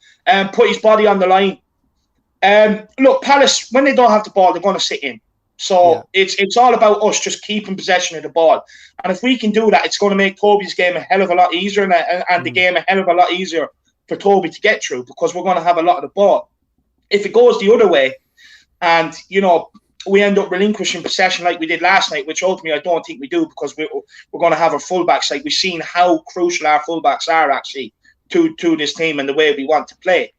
put his body on the line. Look, Palace, when they don't have the ball, they're going to sit in. So it's all about us just keeping possession of the ball. And if we can do that, it's going to make Toby's game a hell of a lot easier and the game a hell of a lot easier for Toby to get through, because we're going to have a lot of the ball. If it goes the other way and, you know, we end up relinquishing possession like we did last night, which ultimately I don't think we do, because we're going to have our fullbacks. Like, we've seen how crucial our fullbacks are actually to this team and the way we want to play.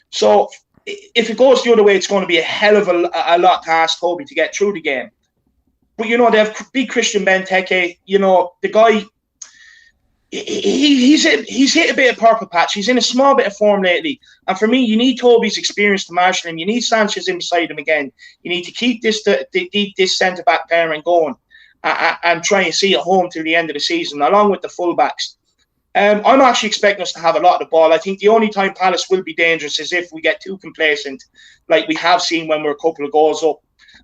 So if it goes the other way, it's going to be a hell of a lot to ask Toby to get through the game. But, you know, they have big Christian Benteke. You know, the guy, he's hit a bit of purple patch. He's in a small bit of form lately. And for me, you need Toby's experience to marshal him. You need Sanchez inside him again. You need to keep this centre-back pairing going and try and see it home till the end of the season, along with the full-backs. I'm actually expecting us to have a lot of the ball. I think the only time Palace will be dangerous is if we get too complacent, like we have seen when we're a couple of goals up.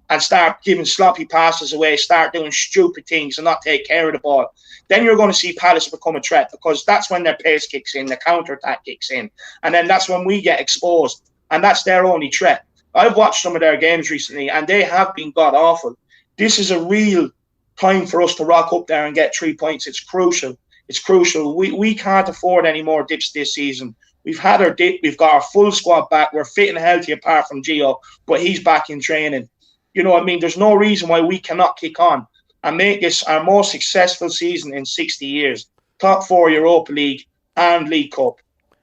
and start giving sloppy passes away, start doing stupid things and not take care of the ball, then you're going to see Palace become a threat, because that's when their pace kicks in, the counter-attack kicks in, and then that's when we get exposed, and that's their only threat. I've watched some of their games recently, and they have been god-awful. This is a real time for us to rock up there and get 3 points. It's crucial. It's crucial. We can't afford any more dips this season. We've had our dip. We've got our full squad back. We're fit and healthy apart from Gio, but he's back in training. You know what I mean? There's no reason why we cannot kick on and make this our most successful season in 60 years. Top 4 Europa League and League Cup.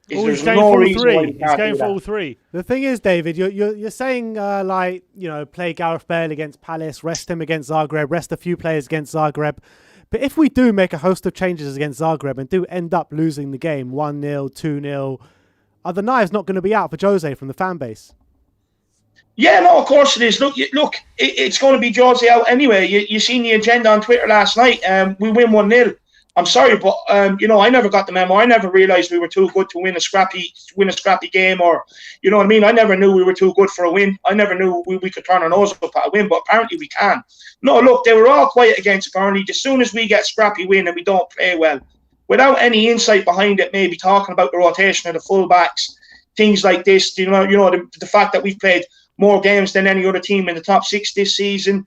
He's going for all three. He's going for all three. The thing is, David, you're saying play Gareth Bale against Palace, rest him against Zagreb, rest a few players against Zagreb. But if we do make a host of changes against Zagreb and do end up losing the game 1-0, 2-0, are the knives not going to be out for Jose from the fan base? Yeah, no, of course it is. Look, it's going to be Jose out anyway. You seen the agenda on Twitter last night. We win 1-0. I'm sorry, but I never got the memo. I never realised we were too good to win a scrappy game, or you know what I mean. I never knew we were too good for a win. I never knew we could turn our nose up at a win, but apparently we can. No, look, they were all quiet against Burnley. As soon as we get scrappy win and we don't play well, without any insight behind it, maybe talking about the rotation of the fullbacks, things like this. The fact that we've played more games than any other team in the top 6 this season.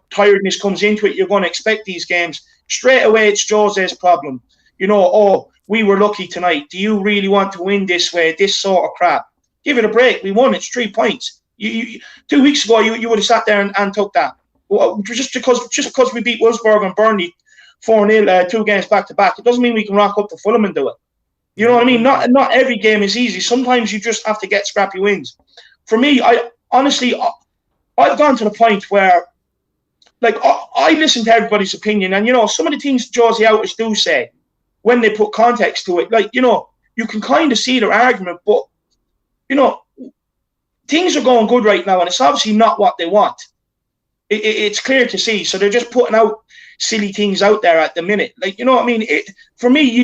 Tiredness comes into it. You're going to expect these games. Straight away, it's Jose's problem. We were lucky tonight. Do you really want to win this way, this sort of crap? Give it a break. We won. It's 3 points. 2 weeks ago, you would have sat there and took that. Just because we beat Wolfsburg and Burnley 4-0, 2 games back-to-back, it doesn't mean we can rock up to Fulham and do it. You know what I mean? Not every game is easy. Sometimes you just have to get scrappy wins. For me, I've gone to the point where, I listen to everybody's opinion, and some of the things Jose outers do say, when they put context to it, you can kind of see their argument, but things are going good right now, and it's obviously not what they want. It's clear to see, so they're just putting out silly things out there at the minute. You know what I mean? For me,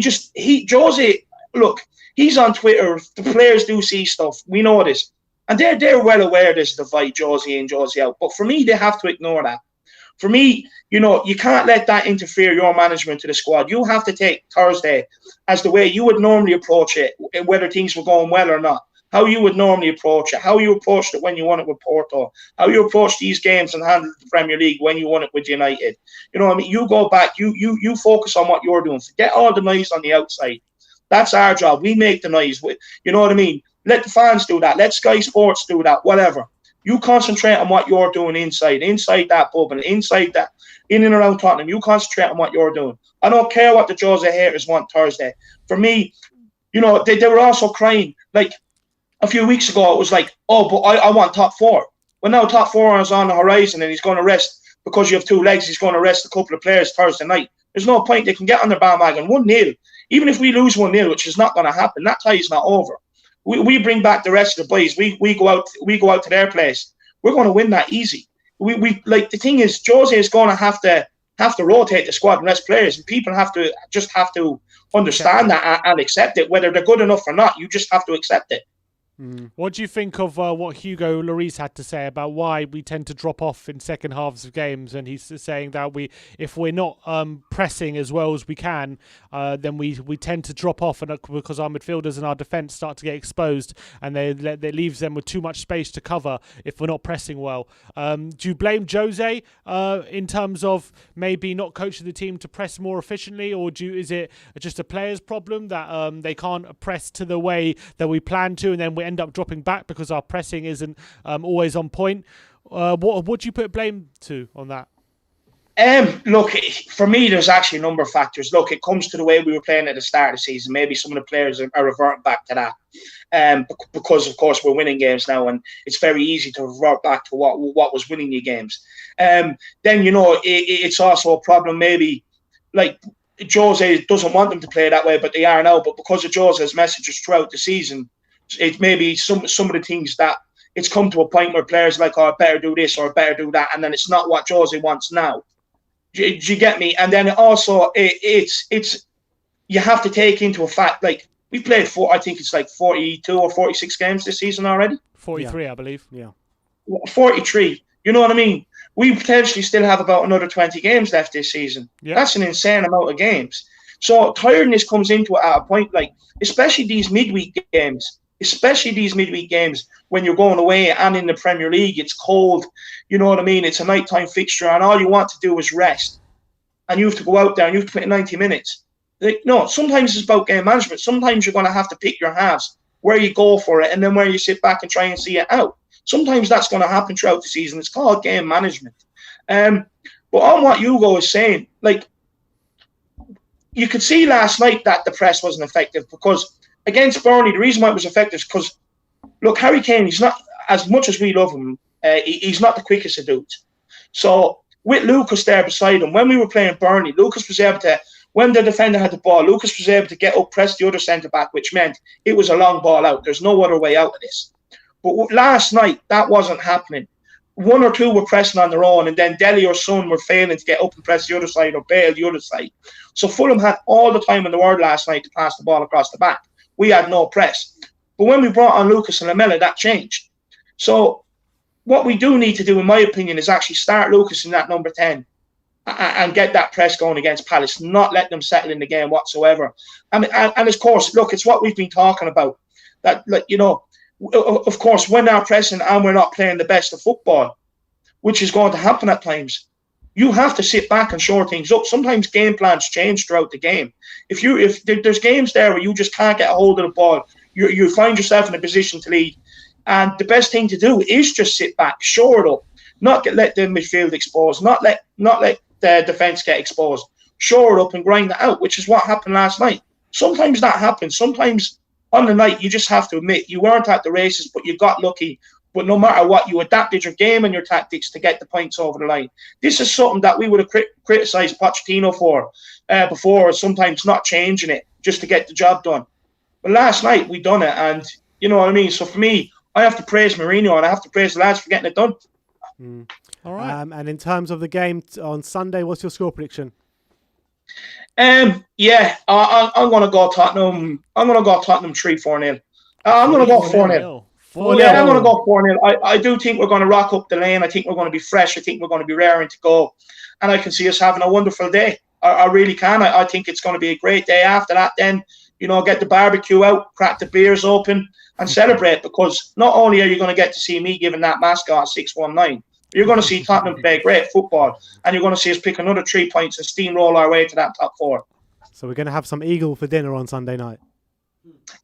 Jose, look, he's on Twitter. The players do see stuff. We know this, and they're well aware there's a divide, Jose in, Jose out. But for me, they have to ignore that. For me, you can't let that interfere your management to the squad. You have to take Thursday as the way you would normally approach it, whether things were going well or not. How you would normally approach it, how you approached it when you won it with Porto, how you approach these games and handle the Premier League when you won it with United. You know what I mean? You go back, you focus on what you're doing. Forget all the noise on the outside. That's our job. We make the noise. You know what I mean? Let the fans do that. Let Sky Sports do that. Whatever. You concentrate on what you're doing inside that bubble, inside that, in and around Tottenham. You concentrate on what you're doing. I don't care what the Jose haters want Thursday. For me, they were also crying. A few weeks ago, it was but I want top 4. Well, now top 4 is on the horizon, and he's going to rest, because you have 2 legs, he's going to rest a couple of players Thursday night. There's no point. They can get on their bandwagon. 1-0. Even if we lose 1-0, which is not going to happen, that tie is not over. We bring back the rest of the boys. We go out to their place. We're going to win that easy. The thing is, Jose is going to have to rotate the squad and rest players, and people have to understand that and accept it, whether they're good enough or not. You just have to accept it. What do you think of what Hugo Lloris had to say about why we tend to drop off in second halves of games? And he's saying that if we're not pressing as well as we can, then we tend to drop off, and because our midfielders and our defence start to get exposed, and they leaves them with too much space to cover if we're not pressing well. Do you blame Jose in terms of maybe not coaching the team to press more efficiently, or is it just a player's problem that they can't press to the way that we plan to, and then we end up dropping back because our pressing isn't always on point? What do you put blame to on that? Look, for me, there's actually a number of factors. Look, it comes to the way we were playing at the start of the season. Maybe some of the players are reverting back to that, because of course we're winning games now, and it's very easy to revert back to what was winning your games. Then it's also a problem. Maybe Jose doesn't want them to play that way, but they are now. But because of Jose's messages throughout the season, it may be some of the things that it's come to a point where players I better do this or better do that, and then it's not what Jose wants now. Do you get me? And then also it's you have to take into a fact, we played 42 or 46 games this season already. 43, I believe. Yeah. 43. You know what I mean? We potentially still have about another 20 games left this season. Yeah. That's an insane amount of games. So tiredness comes into it at a point, like, especially these midweek games, when you're going away and in the Premier League, it's cold. You know what I mean? It's a nighttime fixture and all you want to do is rest. And you have to go out there and you have to put in 90 minutes. Like, no, sometimes it's about game management. Sometimes you're going to have to pick your halves, where you go for it, and then where you sit back and try and see it out. Sometimes that's going to happen throughout the season. It's called game management. But on what Hugo is saying, like, you could see last night that the press wasn't effective because against Burnley, the reason why it was effective is because, look, Harry Kane, he's not, as much as we love him, he's not the quickest of dudes. So with Lucas there beside him, when we were playing Burnley, Lucas was able to, when the defender had the ball, Lucas was able to get up, press the other centre-back, which meant it was a long ball out. There's no other way out of this. But last night, that wasn't happening. One or two were pressing on their own, and then Dele or Son were failing to get up and press the other side or bail the other side. So Fulham had all the time in the world last night to pass the ball across the back. We had no press. But when we brought on Lucas and Lamela, that changed. So what we do need to do, in my opinion, is actually start Lucas in that number 10 and get that press going against Palace, not let them settle in the game whatsoever. And of course, look, it's what we've been talking about. That, like, you know, of course, when they're pressing and we're not playing the best of football, which is going to happen at times, you have to sit back and shore things up. Sometimes game plans change throughout the game. If there's games there where you just can't get a hold of the ball, you find yourself in a position to lead. And the best thing to do is just sit back, shore it up, not let the midfield exposed, not let the defence get exposed. Shore it up and grind it out, which is what happened last night. Sometimes that happens. Sometimes on the night, you just have to admit you weren't at the races, but you got lucky. But no matter what, you adapted your game and your tactics to get the points over the line. This is something that we would have criticised Pochettino for before, sometimes not changing it just to get the job done. But last night, we done it, and you know what I mean? So for me, I have to praise Mourinho and I have to praise the lads for getting it done. All right. And in terms of the game on Sunday, what's your score prediction? I'm going to go Tottenham. I'm going to go Tottenham 3-4-0. I'm going to go 4-0. Yeah, I'm going to go 4-0. I do think we're going to rock up the lane. I think we're going to be fresh. I think we're going to be raring to go. And I can see us having a wonderful day. I really can. I think it's going to be a great day after that. Then, you know, get the barbecue out, crack the beers open and celebrate, because not only are you going to get to see me giving that mascot 619, you're going to see Tottenham play great football, and you're going to see us pick another 3 points and steamroll our way to that top 4. So we're going to have some eagle for dinner on Sunday night.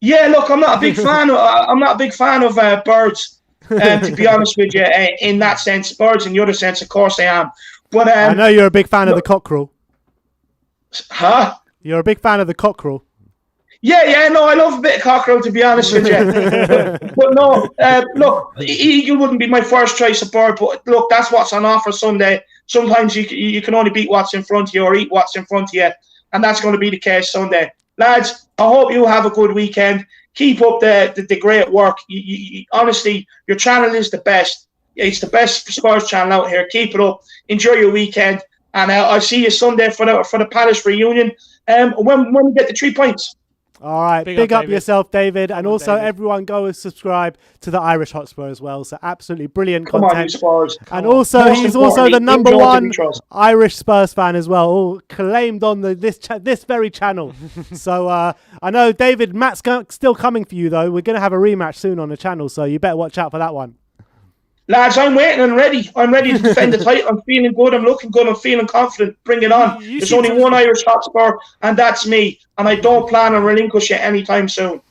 Yeah, look, I'm not a big fan. Of birds, to be honest with you. In that sense, birds. In the other sense, of course, I am. But I know you're a big fan of the cockerel. Huh? You're a big fan of the cockerel. Yeah, no, I love a bit of cockerel, to be honest with you. but no, look, eagle wouldn't be my first choice of bird, but look, that's what's on offer Sunday. Sometimes you can only beat what's in front of you or eat what's in front of you, and that's going to be the case Sunday. Lads, I hope you have a good weekend. Keep up the great work. You, honestly, your channel is the best. It's the best Spurs channel out here. Keep it up. Enjoy your weekend, and I'll see you Sunday for the Palace reunion. When we get the 3 points. All right, big up yourself, David, and also David. Everyone go and subscribe to the Irish Hotspur as well. So absolutely brilliant content. Come on, you Spurs. And also, he's also the number one Irish Spurs fan as well, all claimed on this very channel. So I know, David, Matt's still coming for you though. We're going to have a rematch soon on the channel, so you better watch out for that one. Lads, I'm waiting and ready. I'm ready to defend the title. I'm feeling good. I'm looking good. I'm feeling confident. Bring it on. There's only one Irish Hotspur, and that's me. And I don't plan on relinquish it anytime soon.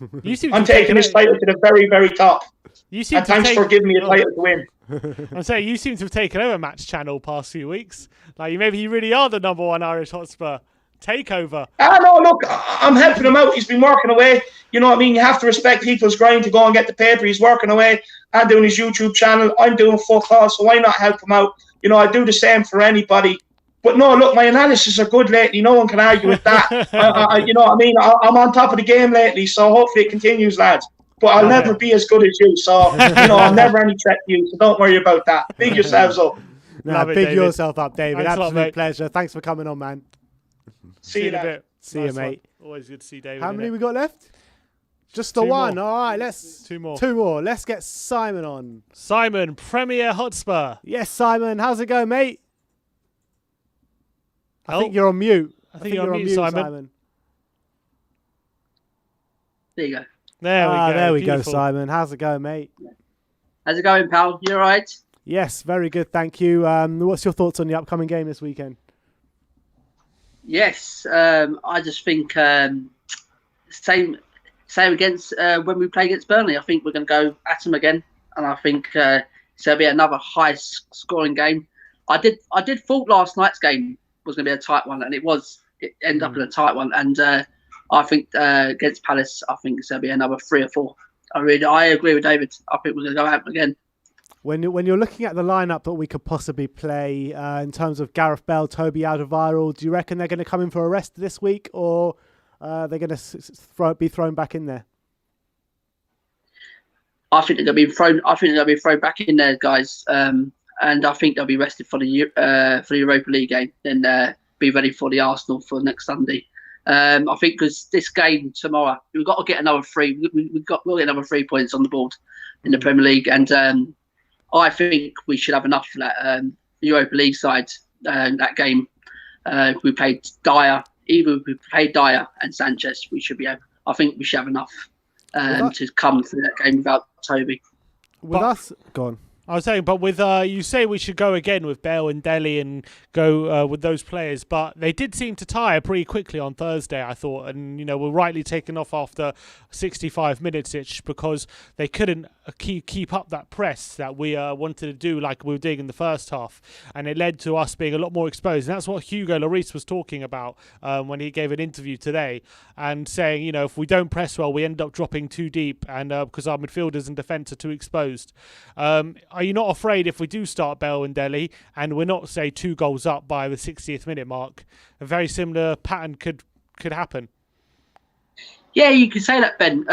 I'm taking this title to the very, very top. And thanks for giving me a title to win. I'm saying you seem to have taken over Matt's channel past few weeks. Like maybe you really are the number one Irish Hotspur. Takeover. No, look, I'm helping him out. He's been working away. You know what I mean? You have to respect people's grind to go and get the paper. He's working away and doing his YouTube channel. I'm doing football, so why not help him out? You know, I do the same for anybody. But no, look, my analysis are good lately. No one can argue with that. You know what I mean? I'm on top of the game lately, so hopefully it continues, lads. But I'll never be as good as you, so you know, I'm never any threat to you. So don't worry about that. Big yourselves up. Big yourself up, David. Absolute pleasure. Thanks for coming on, man. See you in a bit. See you, mate. Always good to see David. How many we got left? Just the Two one. more. All right, let's Two more. two more. Let's get Simon on. Simon, Premier Hotspur. Yes, Simon. How's it going, mate? I Oh, think you're on mute. I think you're on mute, Simon. There you go. There we go. There we Beautiful. go, Simon. How's it going, mate? How's it going, pal? You all right? Yes, very good. Thank you. What's your thoughts on the upcoming game this weekend? Yes. I just think same against when we play against Burnley. I think we're going to go at them again, and I think it'll be another high-scoring game. I did thought last night's game was going to be a tight one, and it was. It ended up in a tight one, and I think against Palace, I think there'll be another 3 or 4. I agree with David. I think we're going to go at them again. When you're looking at the lineup that we could possibly play in terms of Gareth Bale, Toby Alderweireld, do you reckon they're going to come in for a rest this week, or they're going to be thrown back in there? I think they're going to be thrown. I think they're going to be thrown back in there, guys. And I think they'll be rested for the Europa League game, and be ready for the Arsenal for next Sunday. I think because this game tomorrow, we've got to get another 3. We'll get another 3 points on the board in the Premier League, and I think we should have enough for that Europa League side. That game, if we played Dyer, either if we played Dyer and Sanchez, we should be able. I think we should have enough to come through that game without Toby. With us, go on. I was saying, but with you say we should go again with Bale and Dele and go with those players, but they did seem to tire pretty quickly on Thursday, I thought, and were rightly taken off after 65 minutes each because they couldn't keep up that press that we wanted to do like we were doing in the first half, and it led to us being a lot more exposed. And that's what Hugo Lloris was talking about when he gave an interview today, and saying, if we don't press well, we end up dropping too deep, and because our midfielders and defence are too exposed. Are you not afraid if we do start Bale and Dele and we're not, say, 2 goals up by the 60th minute mark, a very similar pattern could happen? Yeah, you can say that, Ben.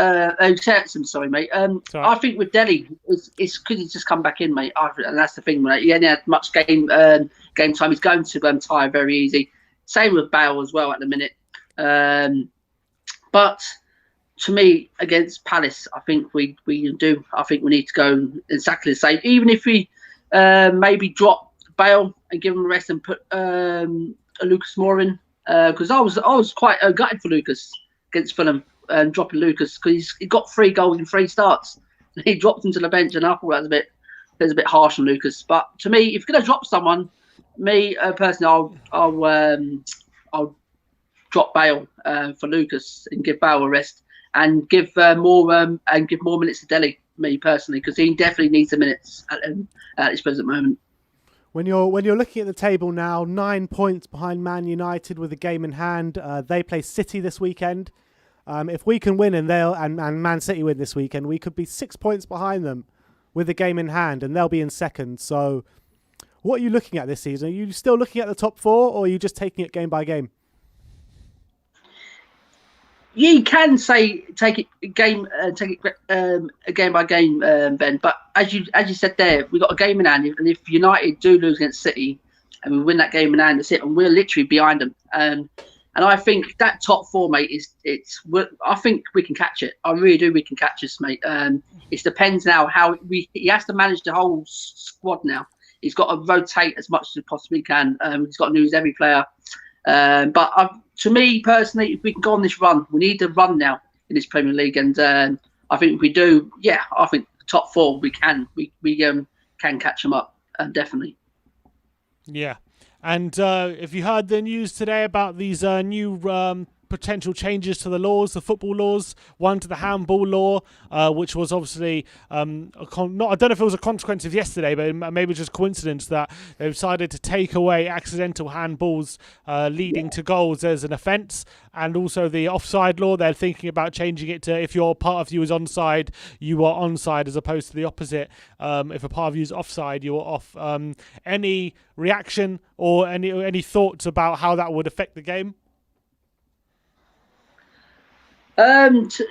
Sorry, mate. I think with Dele, it's because he's just come back in, mate. And that's the thing, mate. He hasn't had much game time. He's going to tire very easy. Same with Bale as well at the minute. But to me, against Palace, I think we do. I think we need to go exactly the same. Even if we maybe drop Bale and give him a rest and put Lucas Moura in, because I was quite gutted for Lucas against Fulham, dropping Lucas because he got 3 goals in 3 starts. He dropped him to the bench, and I thought that was a bit harsh on Lucas. But to me, if you're going to drop someone, me personally, I'll drop Bale for Lucas and give Bale a rest. And give more minutes to Dele, me personally, because he definitely needs the minutes at this present moment. When you're looking at the table now, 9 points behind Man United with a game in hand. They play City this weekend. If we can win and Man City win this weekend, we could be 6 points behind them with a game in hand, and they'll be in second. So, what are you looking at this season? Are you still looking at the top 4, or are you just taking it game by game? You can take it game by game, Ben. But as you said there, we got a game in hand, and if United do lose against City, and we win that game in hand, that's it, and we're literally behind them. And I think that top 4, mate, I think we can catch it. I really do. We can catch this, mate. It depends now how he has to manage the whole squad now. He's got to rotate as much as he possibly can. He's got to use every player. But to me personally, if we can go on this run, we need to run now in this Premier League, and I think if we do, I think the top 4 we can catch them up, definitely. Yeah, and if you heard the news today about these new potential changes to the laws, the football laws, one to the handball law, which was obviously I don't know if it was a consequence of yesterday, but maybe just coincidence that they decided to take away accidental handballs leading to goals as an offence, and also the offside law. They're thinking about changing it to if your part of you is onside, you are onside, as opposed to the opposite. If a part of you is offside, you are off. Any reaction or any thoughts about how that would affect the game? To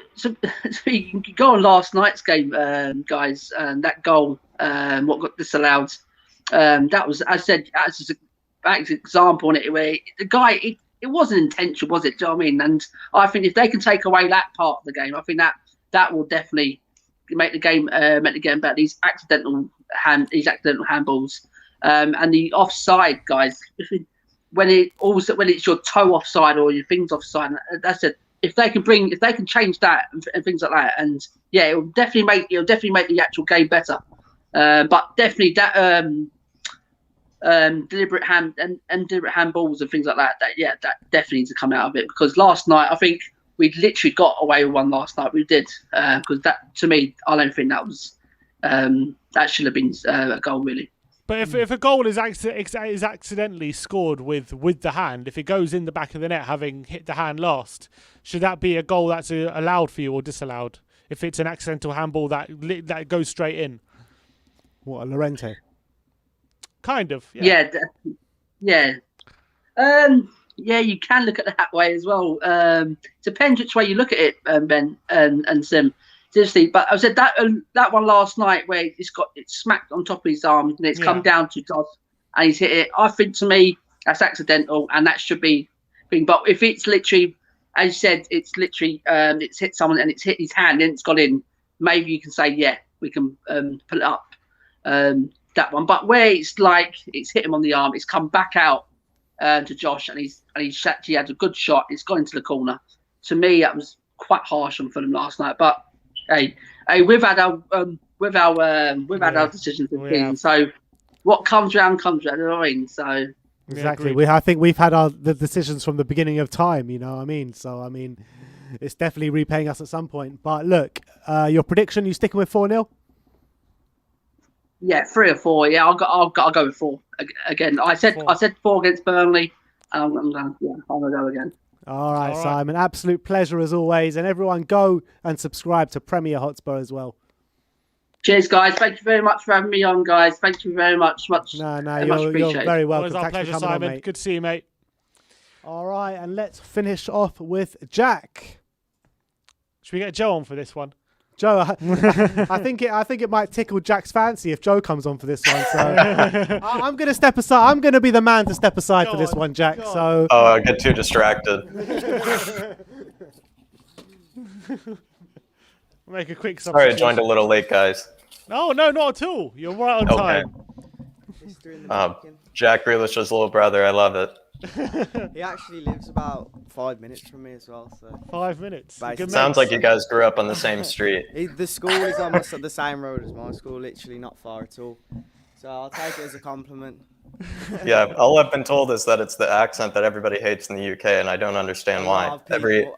go on last night's game, guys, and that goal, what got disallowed, that was, as I said, as an example on it, where the guy, it wasn't intentional, was it? Do you know what I mean? And I think if they can take away that part of the game, I think that will definitely make the game better. These accidental handballs, and the offside guys. When it's your toe offside or your things offside, that's it. If they can change that and things like that, and yeah, it'll definitely make the actual game better. But definitely that deliberate handballs and things like that. That definitely needs to come out of it, because last night I think we literally got away with one last night. We did, because that, to me, I don't think that was that should have been a goal, really. But if a goal is accidentally scored with the hand, if it goes in the back of the net having hit the hand last, should that be a goal that's allowed for you or disallowed? If it's an accidental handball that goes straight in. What, a Llorente? Kind of. Yeah. Yeah. Yeah, you can look at it that way as well. Depends which way you look at it, Ben and Sim. Seriously, but I said that one last night where it's smacked on top of his arm and it's come down to Josh and he's hit it. I think, to me, that's accidental and that should be thing. But if it's literally, as you said, it's literally it's hit someone and it's hit his hand and it's got in, maybe you can say, yeah, we can pull it up, that one. But where it's like it's hit him on the arm, it's come back out to Josh and he's actually had a good shot. It's gone into the corner. To me, that was quite harsh on Fulham last night. But hey, we've had our decisions this season. So what comes round comes round. You know what I mean? So exactly. I think we've had the decisions from the beginning of time. You know what I mean? So I mean, it's definitely repaying us at some point. But look, your prediction: you sticking with 4-0? Yeah, 3 or 4. Yeah, I'll go with 4 again. I said 4 against Burnley. I'm gonna go again. All right, Simon. Absolute pleasure as always. And everyone go and subscribe to Premier Hotspur as well. Cheers, guys. Thank you very much for having me on, guys. Thank you very much. No, you're very welcome. It was our pleasure, Simon. On, mate. Good to see you, mate. All right, and let's finish off with Jack. Should we get Joe on for this one? Joe, I think it might tickle Jack's fancy if Joe comes on for this one. So I'm going to step aside. I'm going to be the man to step aside for this one, Jack. So I get too distracted. Make a quick. Sorry, I joined a little late, guys. No, not at all. You're right on time. Jack Grealish's little brother. I love it. He actually lives about 5 minutes from me as well. So 5 minutes. Sounds like you guys grew up on the same street. The school is almost the same road as my school, literally not far at all. So I'll take it as a compliment. Yeah, all I've been told is that it's the accent that everybody hates in the UK, and I don't understand why.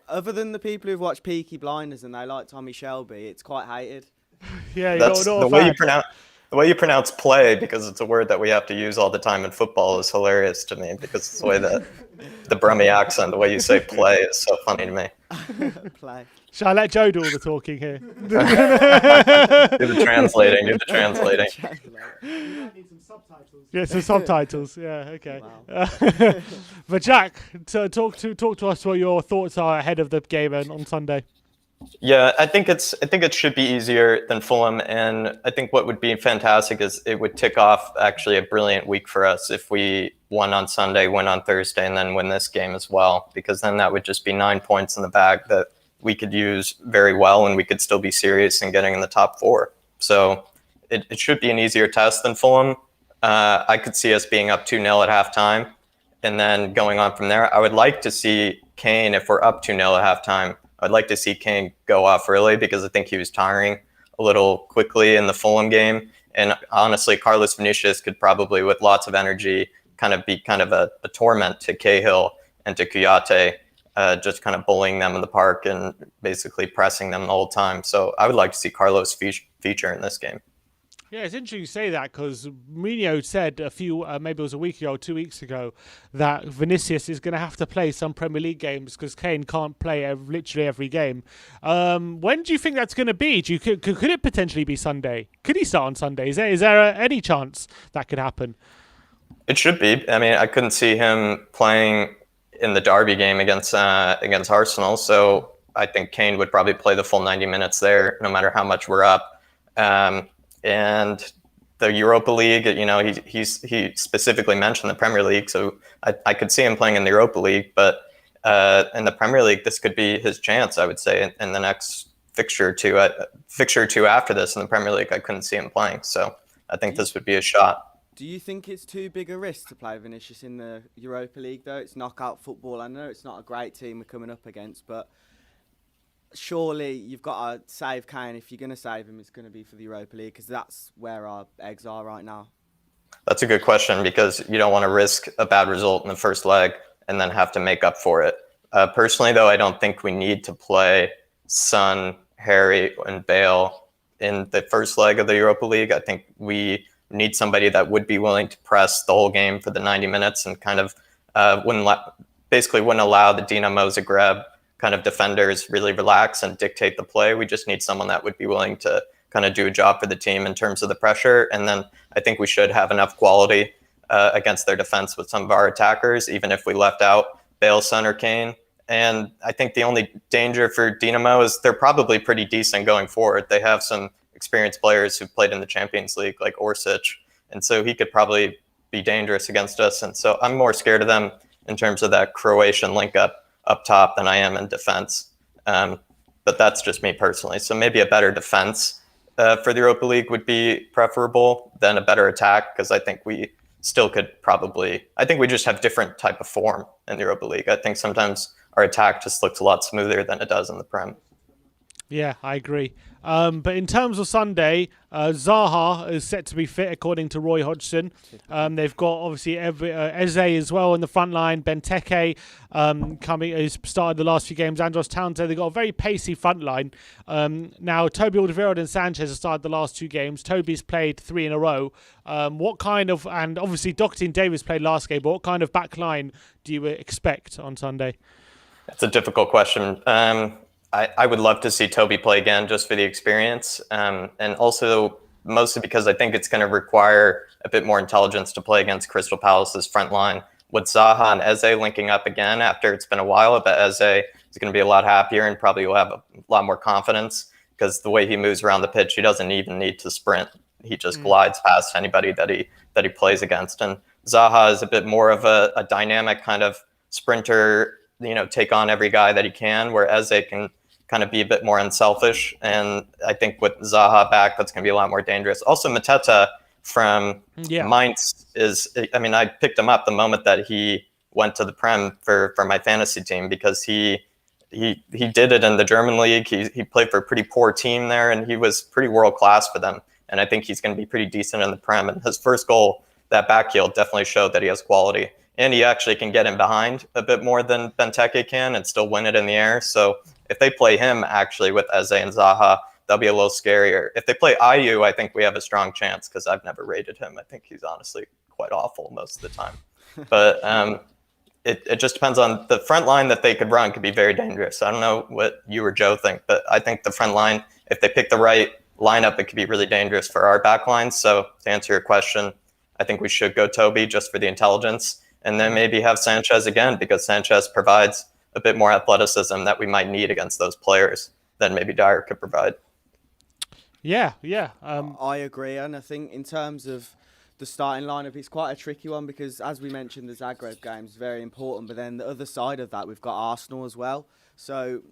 Other than the people who've watched Peaky Blinders and they like Tommy Shelby, it's quite hated. Yeah, that's the way you pronounce play, because it's a word that we have to use all the time in football, is hilarious to me, because it's the way that the Brummie accent, the way you say play, is so funny to me. Play. Shall I let Joe do all the talking here? Do the translating. Need some subtitles. Yeah, some subtitles. Yeah, okay. Wow. But Jack, talk to us what your thoughts are ahead of the game on Sunday. Yeah, I think it should be easier than Fulham, and I think what would be fantastic is it would tick off actually a brilliant week for us if we won on Sunday, win on Thursday, and then win this game as well, because then that would just be 9 points in the bag that we could use very well, and we could still be serious in getting in the top 4. So it should be an easier test than Fulham. I could see us being up 2-0 at halftime, and then going on from there. I would like to see Kane, if we're up 2-0 at halftime, I'd like to see Kane go off early, because I think he was tiring a little quickly in the Fulham game. And honestly, Carlos Vinicius could probably, with lots of energy, kind of be a torment to Cahill and to Kouyaté, just kind of bullying them in the park and basically pressing them the whole time. So I would like to see Carlos feature in this game. Yeah, it's interesting you say that, because Mourinho said maybe it was a week ago or 2 weeks ago, that Vinicius is going to have to play some Premier League games because Kane can't play literally every game. When do you think that's going to be? Could it potentially be Sunday? Could he start on Sunday? Is there any chance that could happen? It should be. I mean, I couldn't see him playing in the derby game against Arsenal, so I think Kane would probably play the full 90 minutes there, no matter how much we're up. And the Europa League, he specifically mentioned the Premier League, so I could see him playing in the Europa League. But in the Premier League, this could be his chance, I would say, in the next fixture or two after this in the Premier League, I couldn't see him playing. So I think this would be a shot. Do you think it's too big a risk to play Vinicius in the Europa League, though? It's knockout football. I know it's not a great team we're coming up against, but surely you've got to save Kane. If you're going to save him, it's going to be for the Europa League, because that's where our eggs are right now. That's a good question, because you don't want to risk a bad result in the first leg and then have to make up for it. Personally, though, I don't think we need to play Son, Harry, and Bale in the first leg of the Europa League. I think we need somebody that would be willing to press the whole game for the 90 minutes and kind of wouldn't allow the Dinamo Zagreb kind of defenders really relax and dictate the play. We just need someone that would be willing to kind of do a job for the team in terms of the pressure. And then I think we should have enough quality against their defense with some of our attackers, even if we left out Bale, Son, or Kane. And I think the only danger for Dinamo is they're probably pretty decent going forward. They have some experienced players who've played in the Champions League, like Orsic, and so he could probably be dangerous against us. And so I'm more scared of them in terms of that Croatian link up top than I am in defense. But that's just me personally. So maybe a better defense for the Europa League would be preferable than a better attack, because I think we still could I think we just have different type of form in the Europa League. I think sometimes our attack just looks a lot smoother than it does in the Prem. Yeah, I agree. But in terms of Sunday, Zaha is set to be fit, according to Roy Hodgson. They've got obviously Eze as well in the front line. Benteke who's started the last few games. Andros Townsend. They've got a very pacey front line. Now, Toby Alderweireld and Sanchez have started the last 2 games. Toby's played 3 in a row. And obviously Doherty and Davis played last game, but what kind of back line do you expect on Sunday? It's a difficult question. I would love to see Toby play again just for the experience. And also mostly because I think it's going to require a bit more intelligence to play against Crystal Palace's front line. With Zaha and Eze linking up again after it's been a while, but Eze is going to be a lot happier and probably will have a lot more confidence, because the way he moves around the pitch, he doesn't even need to sprint. He just glides past anybody that he plays against. And Zaha is a bit more of a dynamic kind of sprinter, take on every guy that he can, where Eze can kind of be a bit more unselfish. And I think with Zaha back, that's going to be a lot more dangerous. Also, Mateta from Mainz I picked him up the moment that he went to the Prem for my fantasy team, because he did it in the German league. He played for a pretty poor team there, and he was pretty world class for them. And I think he's going to be pretty decent in the Prem. And his first goal, that back heel, definitely showed that he has quality. And he actually can get in behind a bit more than Benteke can and still win it in the air. So if they play him actually with Eze and Zaha, that'll be a little scarier. If they play Ayew, I think we have a strong chance, because I've never rated him. I think he's honestly quite awful most of the time. But it just depends on the front line that they could run could be very dangerous. I don't know what you or Joe think, but I think the front line, if they pick the right lineup, it could be really dangerous for our back line. So to answer your question, I think we should go Toby just for the intelligence, and then maybe have Sanchez again, because Sanchez provides a bit more athleticism that we might need against those players than maybe Dyer could provide. Yeah. I agree, and I think in terms of the starting lineup, it's quite a tricky one, because as we mentioned, the Zagreb game is very important, but then the other side of that, we've got Arsenal as well. So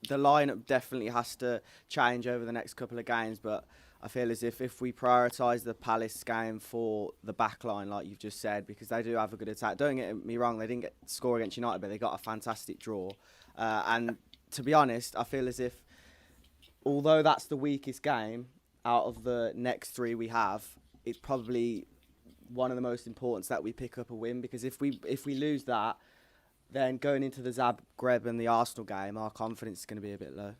the lineup definitely has to change over the next couple of games, but I feel as if we prioritise the Palace game for the back line, like you've just said, because they do have a good attack. Don't get me wrong, they didn't score against United, but they got a fantastic draw. And to be honest, I feel as if, although that's the weakest game out of the next 3 we have, it's probably one of the most important that we pick up a win, because if we lose that, then going into the Zagreb and the Arsenal game, our confidence is going to be a bit low.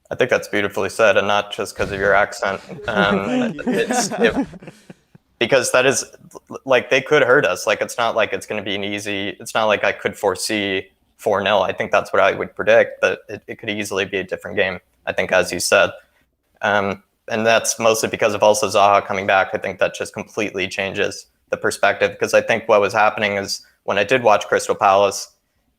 I think that's beautifully said, and not just because of your accent. Because that is, like, they could hurt us. Like, it's not like it's going to be it's not like I could foresee 4-0. I think that's what I would predict, but it could easily be a different game, I think, as you said. And that's mostly because of also Zaha coming back. I think that just completely changes the perspective, because I think what was happening is when I did watch Crystal Palace,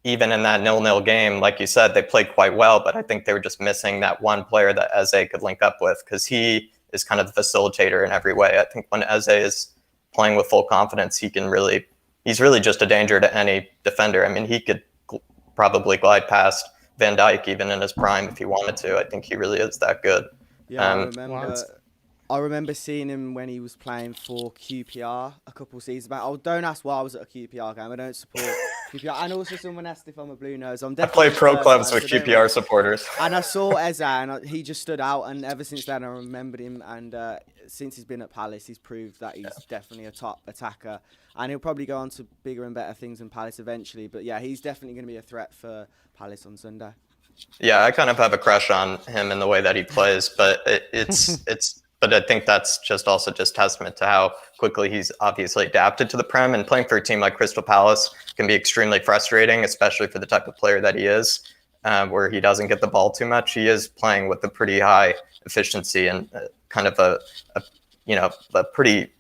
even in that 0-0 game, like you said, they played quite well, but I think they were just missing that one player that Eze could link up with, because he is kind of the facilitator in every way. I think when Eze is playing with full confidence, he's really just a danger to any defender. I mean, he could probably glide past Van Dijk even in his prime if he wanted to. I think he really is that good. Yeah, Wow. I remember seeing him when he was playing for QPR a couple of seasons back. Oh, don't ask why I was at a QPR game. I don't support QPR. And also someone asked if I'm a Blue Nose. I'm I play definitely a pro Spurs clubs fan, with so don't QPR supporters. And I saw Eze, and he just stood out. And ever since then, I remembered him. And since he's been at Palace, he's proved that he's definitely a top attacker. And he'll probably go on to bigger and better things than Palace eventually. But yeah, he's definitely going to be a threat for Palace on Sunday. Yeah, I kind of have a crush on him in the way that he plays, but but I think that's just also just testament to how quickly he's obviously adapted to the Prem, and playing for a team like Crystal Palace can be extremely frustrating, especially for the type of player that he is, where he doesn't get the ball too much. He is playing with a pretty high efficiency and kind of a pretty,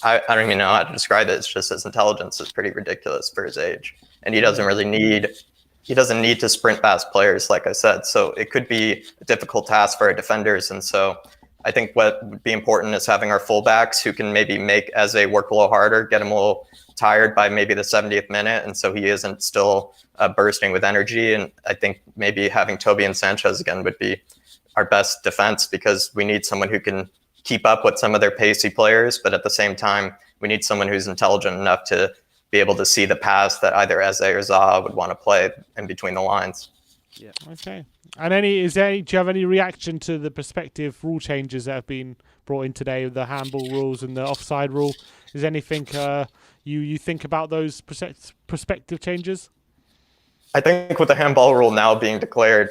I don't even know how to describe it. It's just his intelligence is pretty ridiculous for his age, and he doesn't need to sprint past players, like I said. So it could be a difficult task for our defenders. And so I think what would be important is having our fullbacks who can maybe make Eze work a little harder, get him a little tired by maybe the 70th minute. And so he isn't still bursting with energy. And I think maybe having Toby and Sanchez again would be our best defense, because we need someone who can keep up with some of their pacey players. But at the same time, we need someone who's intelligent enough to be able to see the pass that either Eze or Zaha would want to play in between the lines. Yeah. Okay. And do you have any reaction to the prospective rule changes that have been brought in today, the handball rules and the offside rule? Is anything you think about those prospective changes? I think with the handball rule now being declared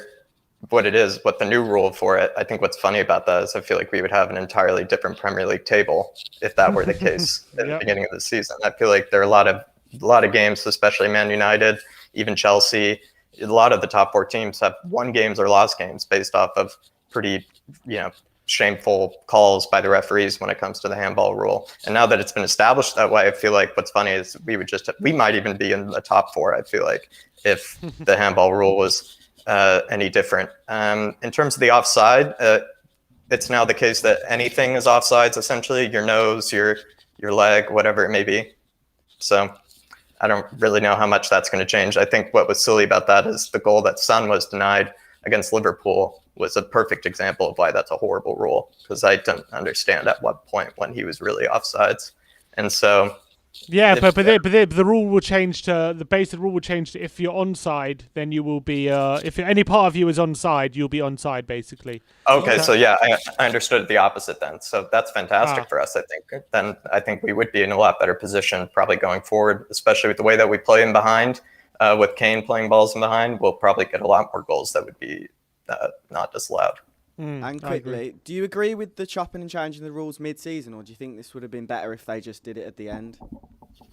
what it is, what the new rule for it, I think what's funny about that is I feel like we would have an entirely different Premier League table if that were the case at the beginning of the season. I feel like there are a lot of games, especially Man United, even Chelsea. A lot of the top four teams have won games or lost games based off of pretty, shameful calls by the referees when it comes to the handball rule. And now that it's been established that way, I feel like what's funny is we might even be in the top four, I feel like, if the handball rule was any different. In terms of the offside, it's now the case that anything is offsides, essentially, your nose, your leg, whatever it may be. So I don't really know how much that's going to change. I think what was silly about that is the goal that Son was denied against Liverpool was a perfect example of why that's a horrible rule, because I don't understand at what point when he was really offsides. And so yeah, but the rule will change to the basic rule will change to if you're onside, then you will be if any part of you is onside, you'll be onside basically. Okay, so yeah, I understood the opposite then. So that's fantastic for us. I think then I think we would be in a lot better position probably going forward, especially with the way that we play in behind. With Kane playing balls in behind, we'll probably get a lot more goals that would be not disallowed. And quickly, do you agree with the chopping and changing the rules mid-season, or do you think this would have been better if they just did it at the end?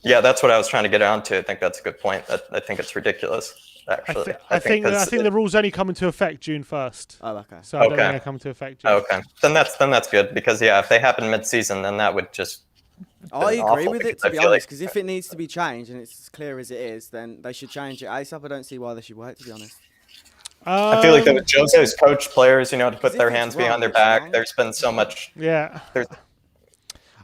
Yeah, that's what I was trying to get on to. I think that's a good point. I think it's ridiculous, actually. I think the rules only come into effect June 1st. Oh, okay. So I don't think they come into effect June. Okay, then that's good, because yeah, if they happen mid-season, then that would just. I agree with it, to be honest, because if it needs to be changed and it's as clear as it is, then they should change it ASAP. I don't see why they should wait, to be honest. I feel like that with Jose's coach players, to put their hands behind their back, there's been so much. Yeah.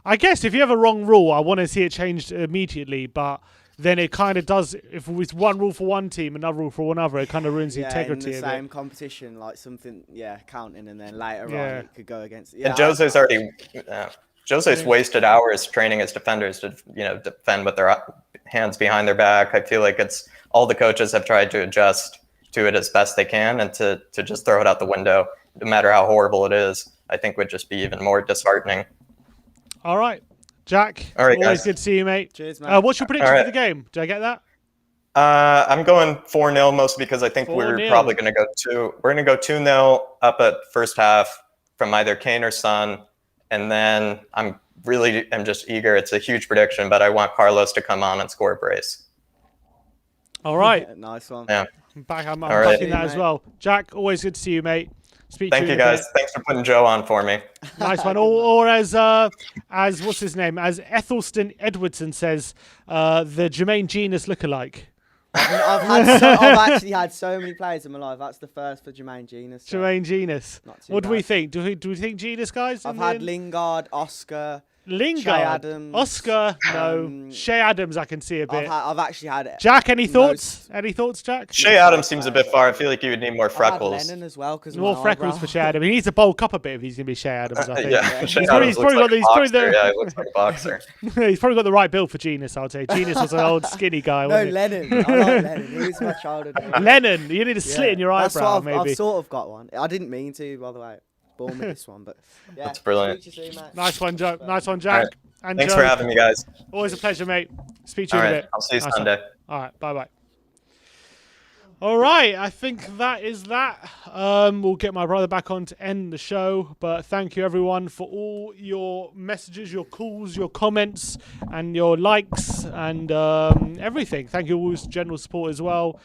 I guess if you have a wrong rule, I want to see it changed immediately, but then it kind of does. If it's one rule for one team, another rule for another, it kind of ruins the integrity in the of same it. competition, like something, counting, and then later on it could go against. Yeah, and Jose's already. Jose's wasted hours training his defenders to, defend with their hands behind their back. I feel like it's all the coaches have tried to adjust to it as best they can, and to just throw it out the window, no matter how horrible it is, I think would just be even more disheartening. All right, Jack. All right, always guys. good to see you, mate. Cheers, man. What's your prediction for the game? Did I get that? I'm going 4-0 mostly because I think we're probably going to go 2. We're going to go 2-0 up at first half from either Kane or Son, and then I'm just eager. It's a huge prediction, but I want Carlos to come on and score a brace. All right. Nice one. Yeah. I'm backing that as well. Jack, always good to see you, mate. Thank you, guys. Thanks for putting Joe on for me. Nice one. Or as what's his name? As Ethelston Edwardson says, the Jermaine Genius lookalike. I've actually had so many players in my life. That's the first for Jermaine Genius. So Jermaine Genius. What do we think? Do we think Genius, guys? I've had Lingard, Oscar, Lingard, Shea Adams, Oscar, no. Shea Adams, I can see a bit. I've actually had it. Jack, any thoughts? Any thoughts, Jack? Shea Adams seems a bit far. I feel like you would need more freckles. Lennon as well, because More freckles for Shea Adams. He needs to bulk up a bit if he's going to be Shea Adams, I think. Yeah, Shea He's Adams probably looks like a boxer. Yeah, he the, looks like a boxer. he's probably got the right build for Genius, I'd say. Genius was an old skinny guy, No, wasn't he? Lennon. I like Lennon. He was my childhood hero. Lennon, you need a slit in your That's eyebrow, what maybe. I've sort of got one. I didn't mean to, by the way. Born with this one, but yeah. That's brilliant. Speak to you soon, mate. Nice one, Joe. Nice one, Jack. All right. And Thanks Joe. for having me, guys. Always a pleasure, mate. Speak to you All in a right, bit. I'll see you Nice Sunday. one. All right, bye-bye. All right, I think that is that. We'll get my brother back on to end the show, but thank you everyone for all your messages, your calls, your comments, and your likes, and everything. Thank you all for general support as well.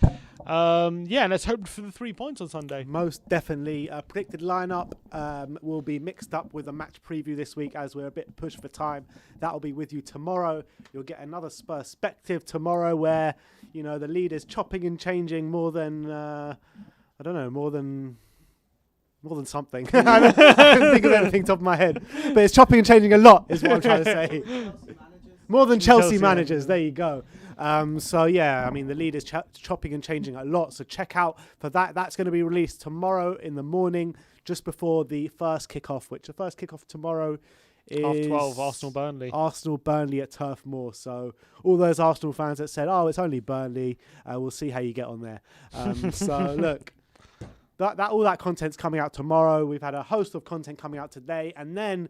Yeah, let's hope for the 3 points on Sunday. Most definitely. Predicted lineup will be mixed up with a match preview this week as we're a bit pushed for time. That'll be with you tomorrow. You'll get another perspective tomorrow where, you know, the lead is chopping and changing more than, I don't know, more than something. I don't think of anything top of my head. But it's chopping and changing a lot is what I'm trying to say. More than Chelsea managers. There you go. So, yeah, I mean, the lead is chopping and changing a lot. So check out for that. That's going to be released tomorrow in the morning, just before the first kickoff, which the first kickoff tomorrow is... Half 12, Arsenal-Burnley. Arsenal-Burnley at Turf Moor. So all those Arsenal fans that said, oh, it's only Burnley, we'll see how you get on there. So, look, all that content's coming out tomorrow. We've had a host of content coming out today. And then...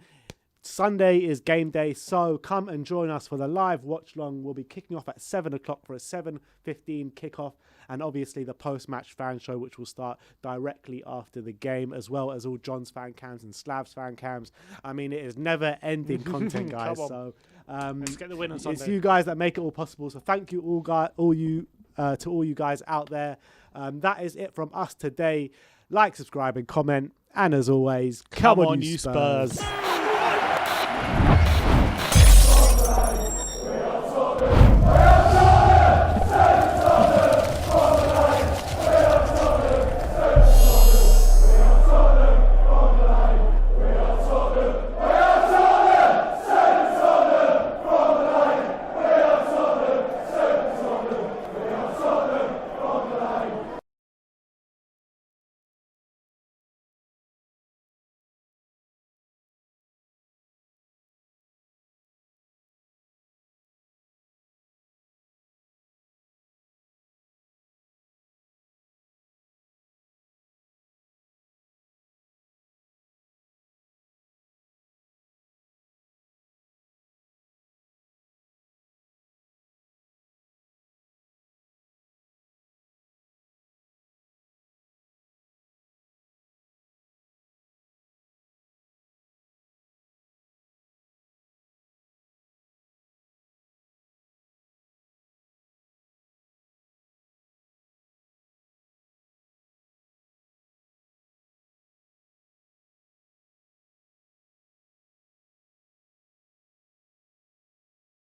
Sunday is game day, so come and join us for the live watch long. We'll be kicking off at 7 o'clock for a 7:15 kickoff, and obviously the post-match fan show, which will start directly after the game, as well as all John's fan cams and Slav's fan cams. I mean, it is never-ending content, guys. So let's get the win on Sunday. It's you guys that make it all possible. So thank you to all you guys out there. That is it from us today. Like, subscribe, and comment. And as always, come on, you Spurs.